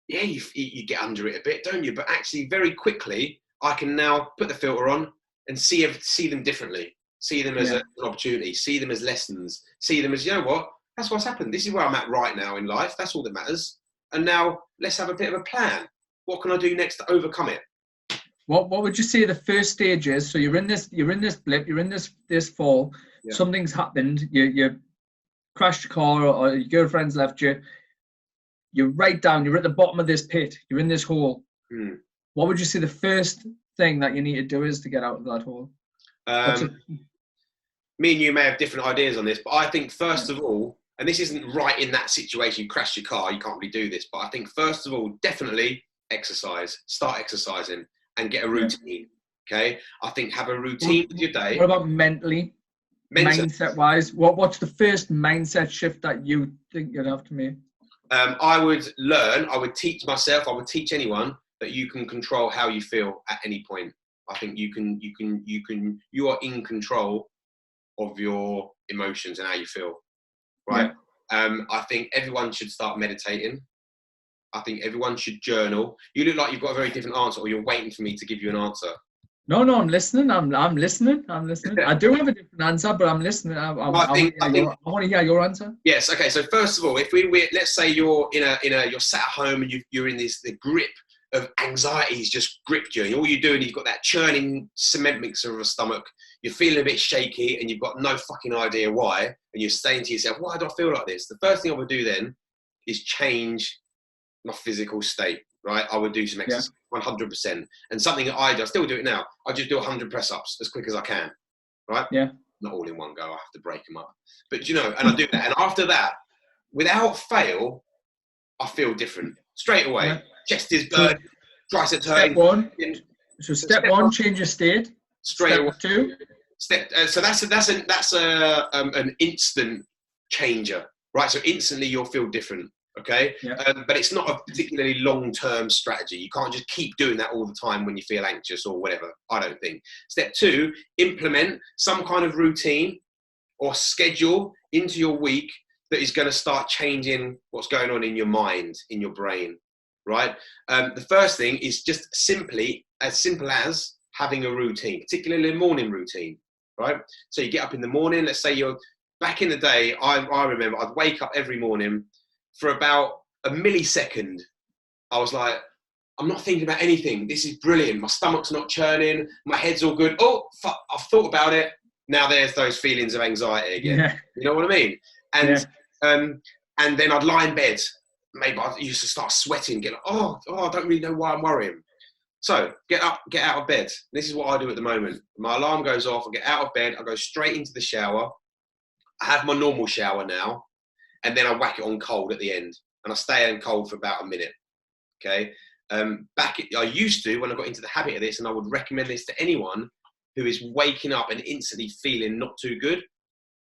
you get under it a bit, don't you? But actually very quickly, I can now put the filter on and see them differently. See them as an opportunity, see them as lessons, see them as, you know what, that's what's happened. This is where I'm at right now in life. That's all that matters. And now let's have a bit of a plan. What can I do next to overcome it? What would you say the first stage is? So you're in this blip, you're in this fall, something's happened, you crashed your car or your girlfriend's left you, you're right down, you're at the bottom of this pit, you're in this hole. What would you say the first thing that you need to do is to get out of that hole? Me and you may have different ideas on this, but I think first of all, and this isn't right in that situation, you crashed your car, you can't really do this, but I think first of all, definitely exercise, start exercising and get a routine, okay? I think have a routine with your day. What about mentally? Mindset-wise, what's the first mindset shift that you think you'd have to make? I would teach myself, I would teach anyone that you can control how you feel at any point. I think you are in control of your emotions and how you feel, right? I think everyone should start meditating. I think everyone should journal. You look like you've got a very different answer, or you're waiting for me to give you an answer. No, I'm listening. I'm listening. I do have a different answer, but I'm listening. I want to hear your answer. Yes. Okay. So first of all, if we let's say you're you're sat at home and you're in the grip of anxiety's just gripped you, and all you're doing, you've got that churning cement mixer of a stomach. You're feeling a bit shaky, and you've got no fucking idea why, and you're saying to yourself, "Why do I feel like this?" The first thing I would do then is change my physical state, right? I would do some exercise, 100%. And something that I still do it now. I just do 100 press-ups as quick as I can, right? Yeah. Not all in one go. I have to break them up. But, you know, and I do that. And after that, without fail, I feel different. Straight away. Yeah. Chest is burning, triceps hurting. Step one, change your state. Straight away. Step two. So that's an instant changer, right? So instantly you'll feel different. Okay, but it's not a particularly long-term strategy. You can't just keep doing that all the time when you feel anxious or whatever, I don't think. Step two, implement some kind of routine or schedule into your week that is going to start changing what's going on in your mind, in your brain, right? The first thing is just as simple as having a routine, particularly a morning routine, right? So you get up in the morning, let's say back in the day, I remember I'd wake up every morning. For about a millisecond, I was like, I'm not thinking about anything. This is brilliant. My stomach's not churning. My head's all good. Oh, fuck, I've thought about it. Now there's those feelings of anxiety again. Yeah. You know what I mean? And then I'd lie in bed. Maybe I used to start sweating, get like, oh, I don't really know why I'm worrying. So get up, get out of bed. This is what I do at the moment. My alarm goes off. I get out of bed. I go straight into the shower. I have my normal shower now. And then I whack it on cold at the end. And I stay in cold for about a minute, okay? I used to, when I got into the habit of this, and I would recommend this to anyone who is waking up and instantly feeling not too good.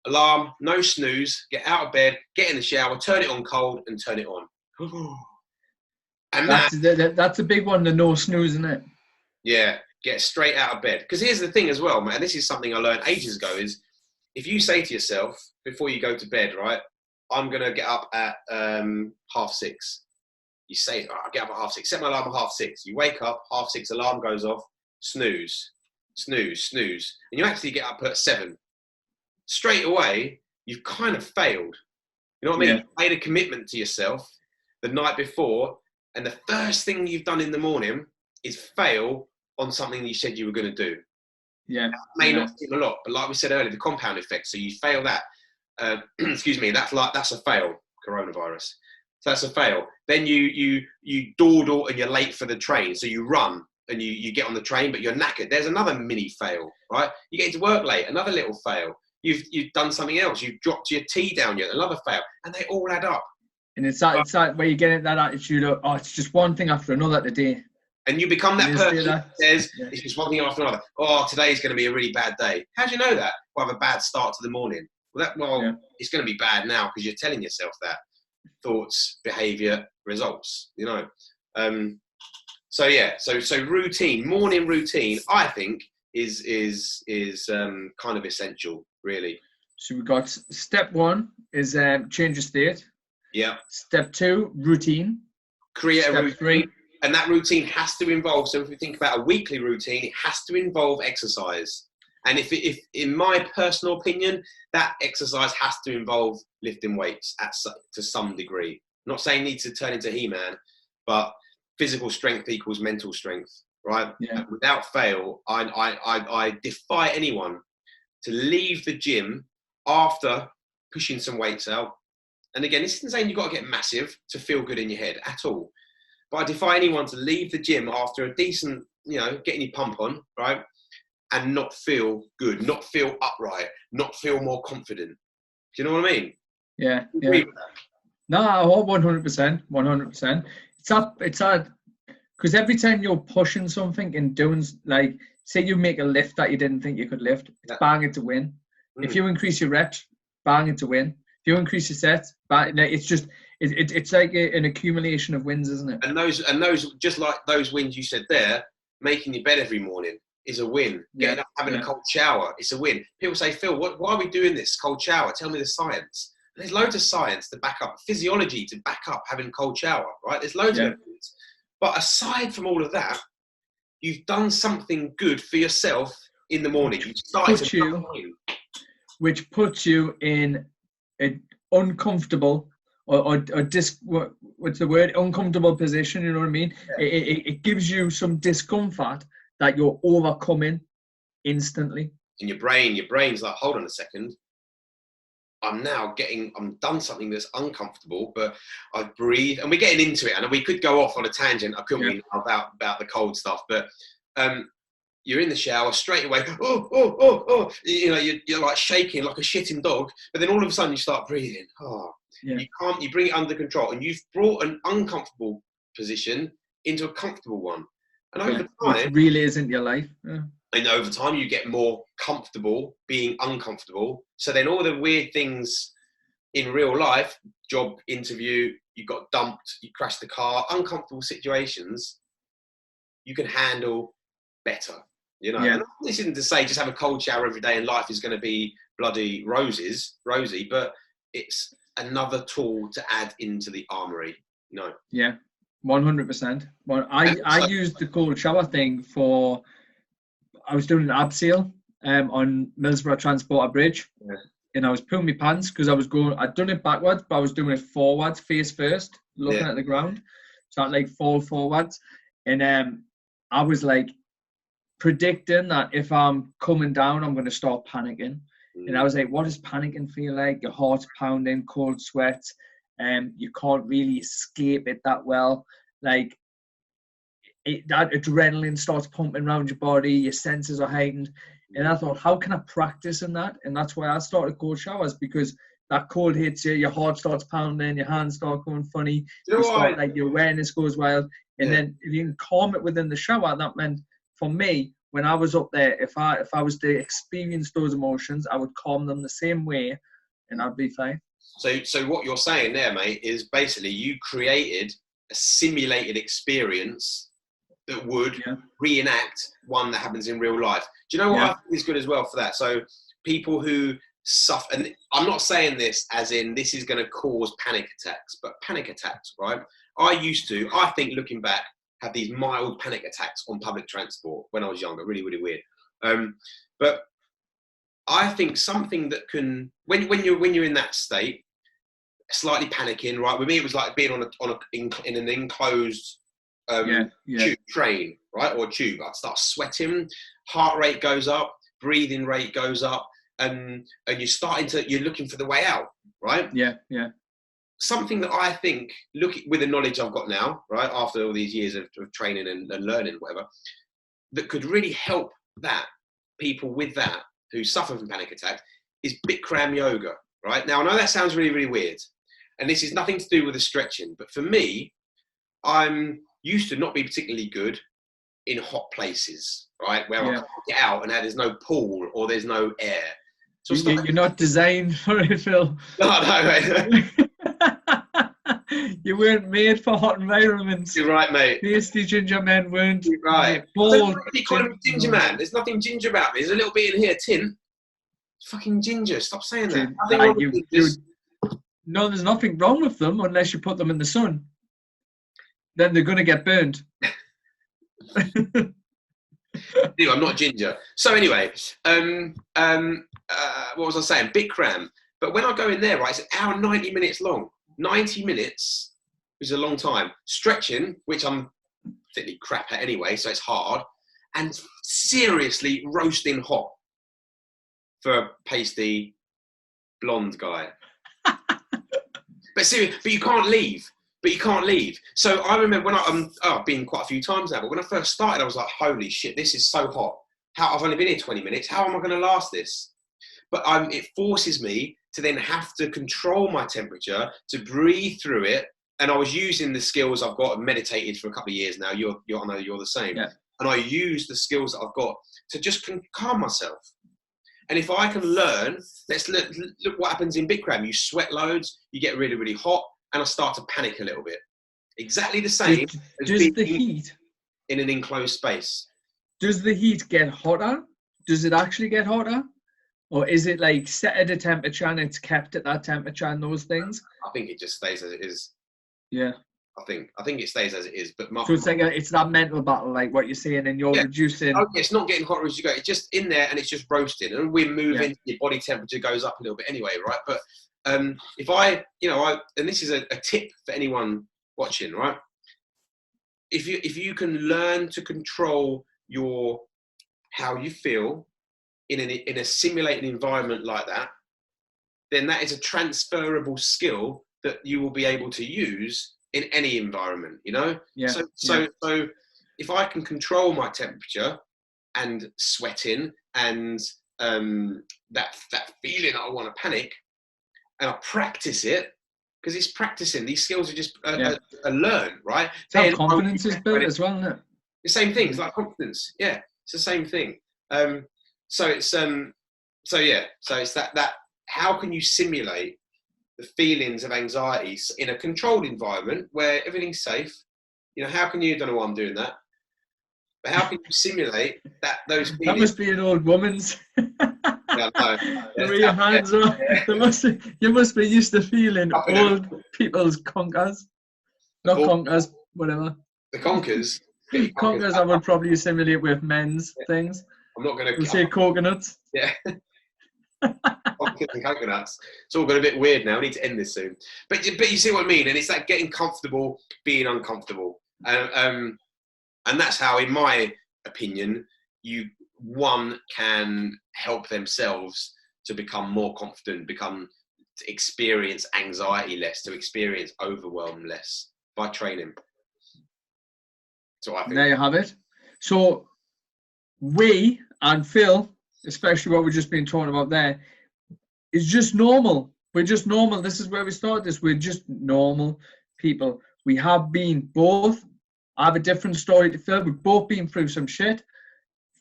Alarm, no snooze, get out of bed, get in the shower, turn it on cold, and turn it on. And that's a big one, the no snooze, isn't it? Yeah, get straight out of bed. Because here's the thing as well, man, this is something I learned ages ago, is if you say to yourself, before you go to bed, right, I'm going to get up at 6:30. You say, I'll get up at 6:30. Set my alarm at 6:30. You wake up, 6:30, alarm goes off, snooze, snooze, snooze. And you actually get up at 7. Straight away, you've kind of failed. You know what I mean? Yeah. You made a commitment to yourself the night before, and the first thing you've done in the morning is fail on something you said you were going to do. Yeah. That may not seem a lot, but like we said earlier, the compound effect. So you fail that. Excuse me. That's a fail. Coronavirus. So that's a fail. Then you dawdle and you're late for the train. So you run and you get on the train, but you're knackered. There's another mini fail, right? You get into work late, another little fail. You've done something else. You've dropped your tea down yet, another fail, and they all add up. And it's that where you get that attitude of, oh, it's just one thing after another today. And you become that person that says, yeah. it's just one thing after another. Oh, today's going to be a really bad day. How do you know that? Well, have a bad start to the morning. Well, it's going to be bad now because you're telling yourself that. Thoughts, behaviour, results, you know. So routine, morning routine, I think is kind of essential, really. So we've got step 1 is change your state. Yeah. Step 2, routine. Create a routine. Step 3. And that routine has to involve, so if we think about a weekly routine, it has to involve exercise. And if in my personal opinion, that exercise has to involve lifting weights to some degree. I'm not saying need to turn into He-Man, but physical strength equals mental strength, right? Yeah. Without fail, I defy anyone to leave the gym after pushing some weights out. And again, this isn't saying you've got to get massive to feel good in your head at all. But I defy anyone to leave the gym after a decent, getting your pump on, right? And not feel good, not feel upright, not feel more confident. Do you know what I mean? Yeah. Agree with that? No, 100%. 100%. It's hard because every time you're pushing something and doing, like, say you make a lift that you didn't think you could lift, it's bang, it's a win. If you increase your reps, bang, it's a win. If you increase your sets, bang, it's just it's like an accumulation of wins, isn't it? And those just like those wins you said there, making your bed every morning is a win. Getting up, having a cold shower, it's a win. People say, Phil, why are we doing this cold shower? Tell me the science. And there's loads of science to back up, physiology to back up having a cold shower, right? There's loads of evidence. But aside from all of that, you've done something good for yourself in the morning. Which puts you in an uncomfortable what's the word? Uncomfortable position, you know what I mean? Yeah. It gives you some discomfort that you're overcoming instantly. In your brain's like, hold on a second. I'm done something that's uncomfortable, but I breathe, and we're getting into it, and we could go off on a tangent, couldn't we, about the cold stuff, but you're in the shower straight away, you're like shaking like a shitting dog, but then all of a sudden you start breathing. You bring it under control, and you've brought an uncomfortable position into a comfortable one. And over time, it really isn't your life. Yeah. And over time, you get more comfortable being uncomfortable. So then all the weird things in real life, job interview, you got dumped, you crashed the car, uncomfortable situations, you can handle better. And this isn't to say just have a cold shower every day and life is going to be bloody rosy, but it's another tool to add into the armory. Yeah, 100%. Well, I used the cold shower thing I was doing an abseil on Middlesbrough Transporter Bridge, and I was pulling my pants because I'd done it backwards, but I was doing it forwards, face first, looking at the ground, so I'd like fall forwards, and I was like predicting that if I'm coming down, I'm going to start panicking. And I was like, what does panicking feel like? Your heart's pounding, cold sweats, you can't really escape it that well. Like, that adrenaline starts pumping around your body, your senses are heightened. And I thought, how can I practice in that? And that's why I started cold showers, because that cold hits you, your heart starts pounding, your hands start going funny, your awareness goes wild. And then if you can calm it within the shower, that meant, for me, when I was up there, if I was to experience those emotions, I would calm them the same way, and I'd be fine. So what you're saying there, mate, is basically you created a simulated experience that would reenact one that happens in real life. Do you know what I think is good as well for that? So people who suffer, and I'm not saying this as in this is going to cause panic attacks, but panic attacks, right? I think looking back, have these mild panic attacks on public transport when I was younger, really, really weird. But I think something that can, when you're in that state, slightly panicking. Right, with me, it was like being in an enclosed tube train, right, or tube. I start sweating, heart rate goes up, breathing rate goes up, and you're looking for the way out, right? Yeah. Something that I think, with the knowledge I've got now, right, after all these years of training and learning, whatever, that could really help people with that who suffer from panic attacks is Bikram yoga, right? Now, I know that sounds really, really weird, and this is nothing to do with the stretching, but for me, I'm used to not be particularly good in hot places, right, where I can't get out and there's no pool or there's no air. So you're not designed for it, Phil. No, mate. You weren't made for hot environments. You're right, mate. Pasty ginger men weren't. You're right. Bold. You call him ginger man. There's nothing ginger about me. There's a little bit in here, tint. It's fucking ginger. Stop saying that. No, there's nothing wrong with them unless you put them in the sun. Then they're going to get burned. Anyway, I'm not ginger. So anyway, what was I saying? Bikram. But when I go in there, right, it's an hour and 90 minutes long. 90 minutes, which is a long time. Stretching, which I'm particularly crap at anyway, so it's hard. And seriously roasting hot for a pasty blonde guy. But you can't leave. So I remember when I've been quite a few times now, but when I first started, I was like, holy shit, this is so hot. I've only been here 20 minutes. How am I going to last this? But it forces me to then have to control my temperature, to breathe through it. And I was using the skills I've got. I've meditated for a couple of years now. I know you're the same. Yeah. And I use the skills that I've got to just calm myself. And if I can learn, let's look what happens in Bikram. You sweat loads, you get really, really hot, and I start to panic a little bit. Exactly the same as the heat in an enclosed space. Does the heat get hotter? Does it actually get hotter? Or is it like set at a temperature and it's kept at that temperature and those things? I think it just stays as it is. Yeah. I think it stays as it is. But so it's like it's that mental battle, like what you're saying, and you're reducing. Oh, it's not getting hotter as you go. It's just in there and it's just roasting. And we're moving, your body temperature goes up a little bit anyway, right? But if I and this is a tip for anyone watching, right? If you can learn to control how you feel in a simulated environment like that, then that is a transferable skill that you will be able to use in any environment, you know? Yeah. So if I can control my temperature and sweating and that feeling that I want to panic, and I practice it, because it's practicing. These skills are just learned, right? It's how confidence is built as well, isn't it? The same thing. It's like confidence. Yeah, it's the same thing. So it's that how can you simulate the feelings of anxiety in a controlled environment where everything's safe? You know, how can you? I don't know why I'm doing that, but how can you simulate those feelings? That must be an old woman's. Yeah, no. Where your hands are. You must be used to feeling old people's conkers. Not conkers, whatever. The conkers. Conkers I would probably simulate with men's things. I'm not going to say coconuts. Yeah. Conkers and coconuts. It's all got a bit weird now. We need to end this soon. But you see what I mean? And it's that getting comfortable, being uncomfortable. And that's how, in my opinion, one can help themselves to become more confident, to experience anxiety less, to experience overwhelm less by training. So I think there you have it. So we and Phil, especially what we've just been talking about there, is just normal. We're just normal. This is where we start this. We're just normal people. We have been both. I have a different story to Phil. We've both been through some shit.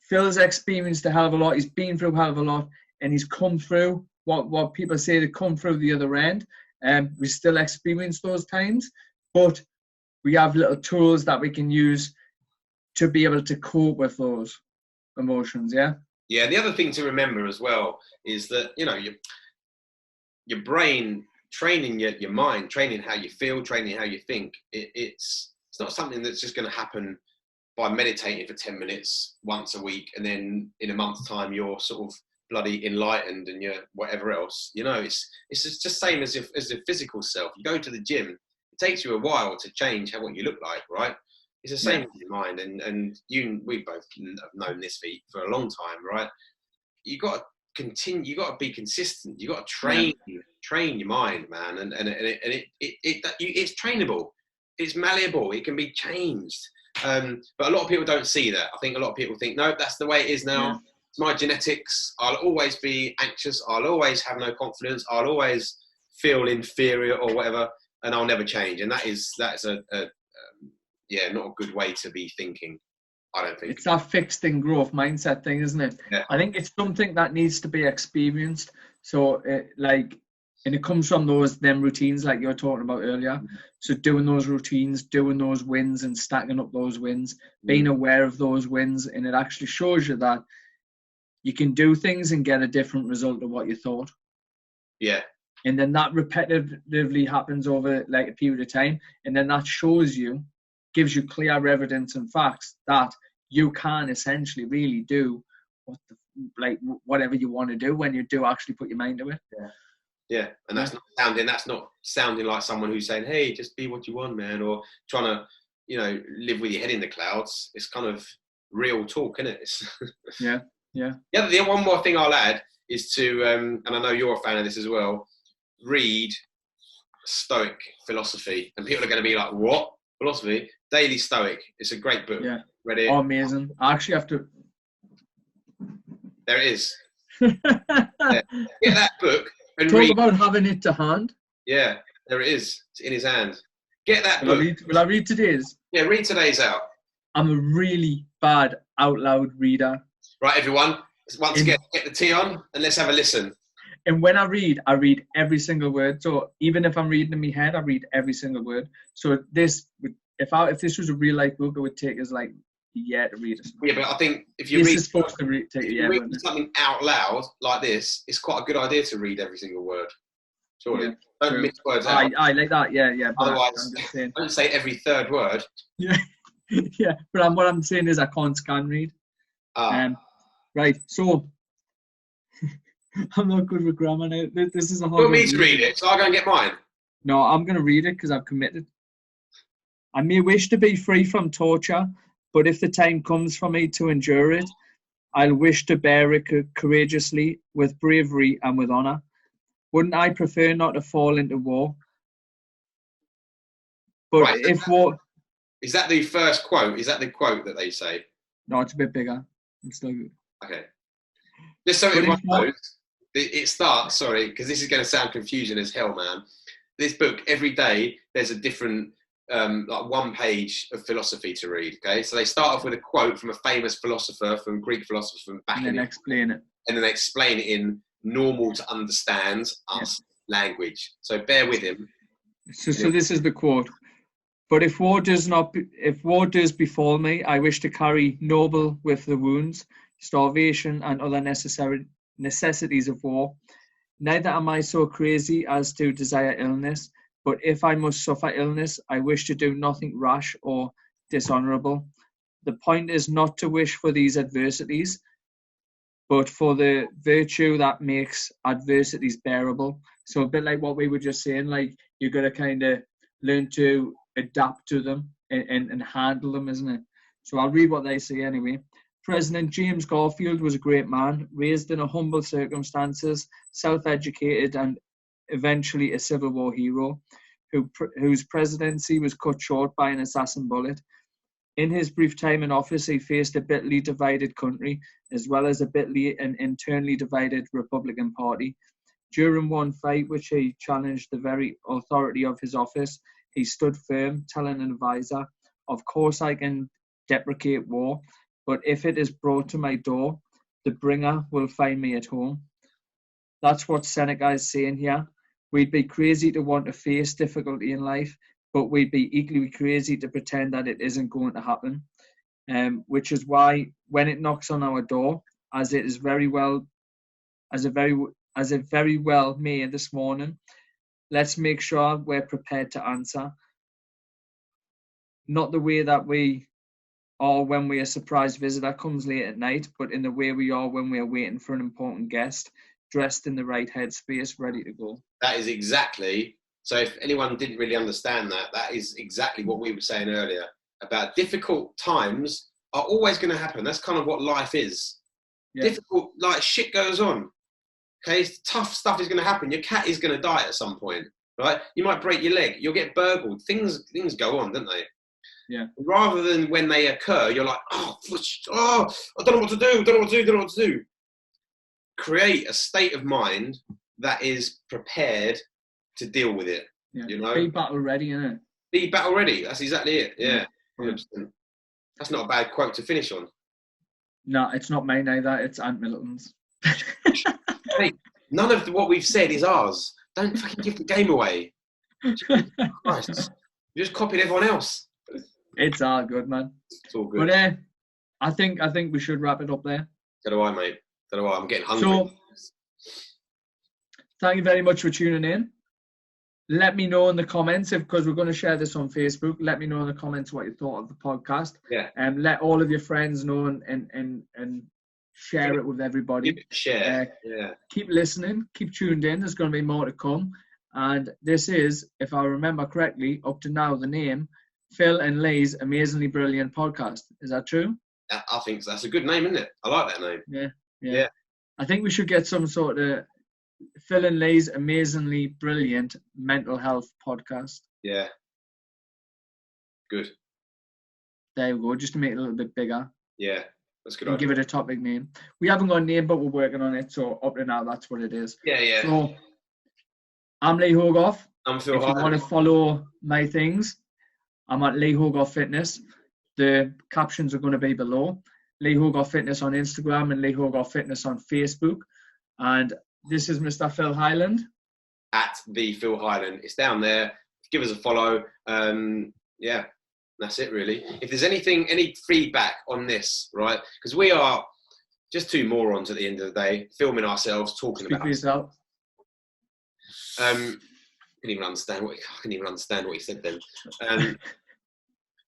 Phil's experienced a hell of a lot. He's been through a hell of a lot, and he's come through what people say to come through the other end. We still experience those times, but we have little tools that we can use to be able to cope with those emotions. Yeah. Yeah. The other thing to remember as well is that, you know, your brain training your mind, training how you feel, training how you think. It's not something that's just going to happen by meditating for 10 minutes once a week, and then in a month's time you're sort of bloody enlightened and you're whatever else. You know, it's just the same as the physical self. You go to the gym, it takes you a while to change what you look like, right? It's the same with your mind, and we both have known this for a long time, right? You got to continue. You got to be consistent. You got to train your mind, man, and it's trainable. It's malleable. It can be changed. But a lot of people don't see that. I think a lot of people think, no, that's the way it is now. Yeah. It's my genetics. I'll always be anxious. I'll always have no confidence. I'll always feel inferior or whatever, and I'll never change. And that's not a good way to be thinking. I don't think it's that fixed in growth mindset thing, isn't it? Yeah. I think it's something that needs to be experienced. So, and it comes from them routines like you were talking about earlier. Mm-hmm. So doing those routines, doing those wins and stacking up those wins, being aware of those wins, and it actually shows you that you can do things and get a different result of what you thought. Yeah. And then that repetitively happens over like a period of time, and then that gives you clear evidence and facts that you can essentially really do whatever you want to do when you do actually put your mind to it. Yeah, and that's not sounding like someone who's saying, "Hey, just be what you want, man," or trying to, live with your head in the clouds. It's kind of real talk, isn't it? Yeah. The one more thing I'll add is to, and I know you're a fan of this as well. Read Stoic philosophy, and people are going to be like, "What philosophy?" Daily Stoic. It's a great book. Yeah. Read it. Oh, amazing. I actually have to. There it is. Yeah. Get that book. And talk about having it to hand. Yeah, there it is. It's in his hand. Get that book. Will I read today's? Yeah, read today's out. I'm a really bad out loud reader. Right, everyone. Once again, get the tea on and let's have a listen. And when I read every single word. So even if I'm reading in my head, I read every single word. So if this was a real life book, it would take us like a year to read it. Yeah, but I think if you read something out loud like this, it's quite a good idea to read every single word. Surely. Yeah, don't miss words out. I like that, yeah. Otherwise, don't say every third word. Yeah, yeah. But what I'm saying is I can't scan read. Right, so I'm not good with grammar now. This is a hard. You want me to read it, so I'll go and get mine. No, I'm going to read it because I've committed. I may wish to be free from torture, but if the time comes for me to endure it, I'll wish to bear it courageously, with bravery and with honour. Wouldn't I prefer not to fall into war? But right, if war... Is that the first quote? Is that the quote that they say? No, it's a bit bigger. It's still good. Okay. Just so everyone knows, it starts, sorry, because this is going to sound confusing as hell, man. This book, every day, there's a different... one page of philosophy to read. Okay, so they start off with a quote from a famous philosopher, from Greek philosopher, from back, and then explain it, and then they explain it in normal to understand us language. So bear with him. So this is the quote. But if war does befall me, I wish to carry noble with the wounds, starvation, and other necessities of war. Neither am I so crazy as to desire illness. But if I must suffer illness, I wish to do nothing rash or dishonourable. The point is not to wish for these adversities, but for the virtue that makes adversities bearable. So a bit like what we were just saying, like you've got to kind of learn to adapt to them and handle them, isn't it? So I'll read what they say anyway. President James Garfield was a great man, raised in humble circumstances, self-educated and eventually a Civil War hero, whose presidency was cut short by an assassin bullet. In his brief time in office, he faced a bitterly divided country, as well as a bitterly and internally divided Republican Party. During one fight, which he challenged the very authority of his office, he stood firm, telling an advisor, "Of course I can deprecate war, but if it is brought to my door, the bringer will find me at home." That's what Seneca is saying here. We'd be crazy to want to face difficulty in life, but we'd be equally crazy to pretend that it isn't going to happen. Which is why when it knocks on our door, as it very well may this morning, let's make sure we're prepared to answer. Not the way that we or when we a surprise visitor comes late at night, but in the way we are when we are waiting for an important guest, dressed in the right headspace, ready to go. That is exactly. So if anyone didn't really understand that, that is exactly what we were saying earlier about difficult times are always going to happen. That's kind of what life is. Yeah. Difficult, like shit goes on. Okay, tough stuff is going to happen. Your cat is going to die at some point, right? You might break your leg. You'll get burgled. Things go on, don't they? Yeah. Rather than when they occur, you're like, oh, I don't know what to do. Don't know what to do. Create a state of mind that is prepared to deal with it. Yeah. You know, be battle ready, innit? Be battle ready. That's exactly it. Yeah. 100%. That's not a bad quote to finish on. No, it's not mine either. It's Ant Middleton's. Hey, none of what we've said is ours. Don't fucking give the game away. Christ. You just copied everyone else. It's all good, man. It's all good. But I think we should wrap it up there. So do I, mate. So do I. I'm getting hungry. So, thank you very much for tuning in. Let me know in the comments, because we're going to share this on Facebook. Let me know in the comments what you thought of the podcast. Yeah. And let all of your friends know and share it with everybody. Give it a share. Yeah. Keep listening. Keep tuned in. There's going to be more to come. And this is, if I remember correctly, up to now, the name Phil and Lee's Amazingly Brilliant Podcast. Is that true? I think that's a good name, isn't it? I like that name. Yeah. I think we should get some sort of Phil and Lee's Amazingly Brilliant Mental Health Podcast. Yeah. Good. There we go, just to make it a little bit bigger. Yeah, that's good. And give it a topic name. We haven't got a name, but we're working on it. So up to now, that's what it is. Yeah. So I'm Lee Hogarth. I'm Phil. If you want to follow my things, I'm at Lee Hogarth Fitness. The captions are going to be below. Lee Hogarth Fitness on Instagram and Lee Hogarth Fitness on Facebook. And this is Mr. Phil Highland. At the Phil Highland. It's down there. Give us a follow. Yeah, that's it really. If there's any feedback on this, right? Because we are just two morons at the end of the day, filming ourselves, talking Speak about for yourself. I couldn't even understand what he said then.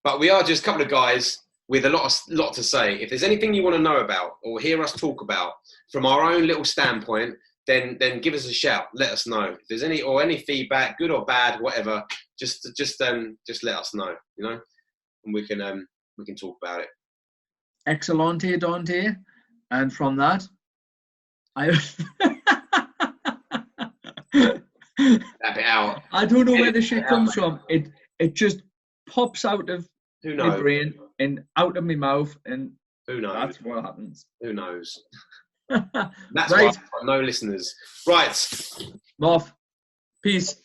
But we are just a couple of guys with a lot to say. If there's anything you want to know about or hear us talk about from our own little standpoint, then give us a shout. Let us know. If there's any feedback, good or bad, whatever, just let us know, you know, and we can talk about it. Excellente, Dante. And from that, Tap it out. I don't know where the shit comes from. It just pops out of my brain and out of my mouth, and who knows? That's what happens. Who knows? That's right. Why I've got no listeners. Right. Off. Peace.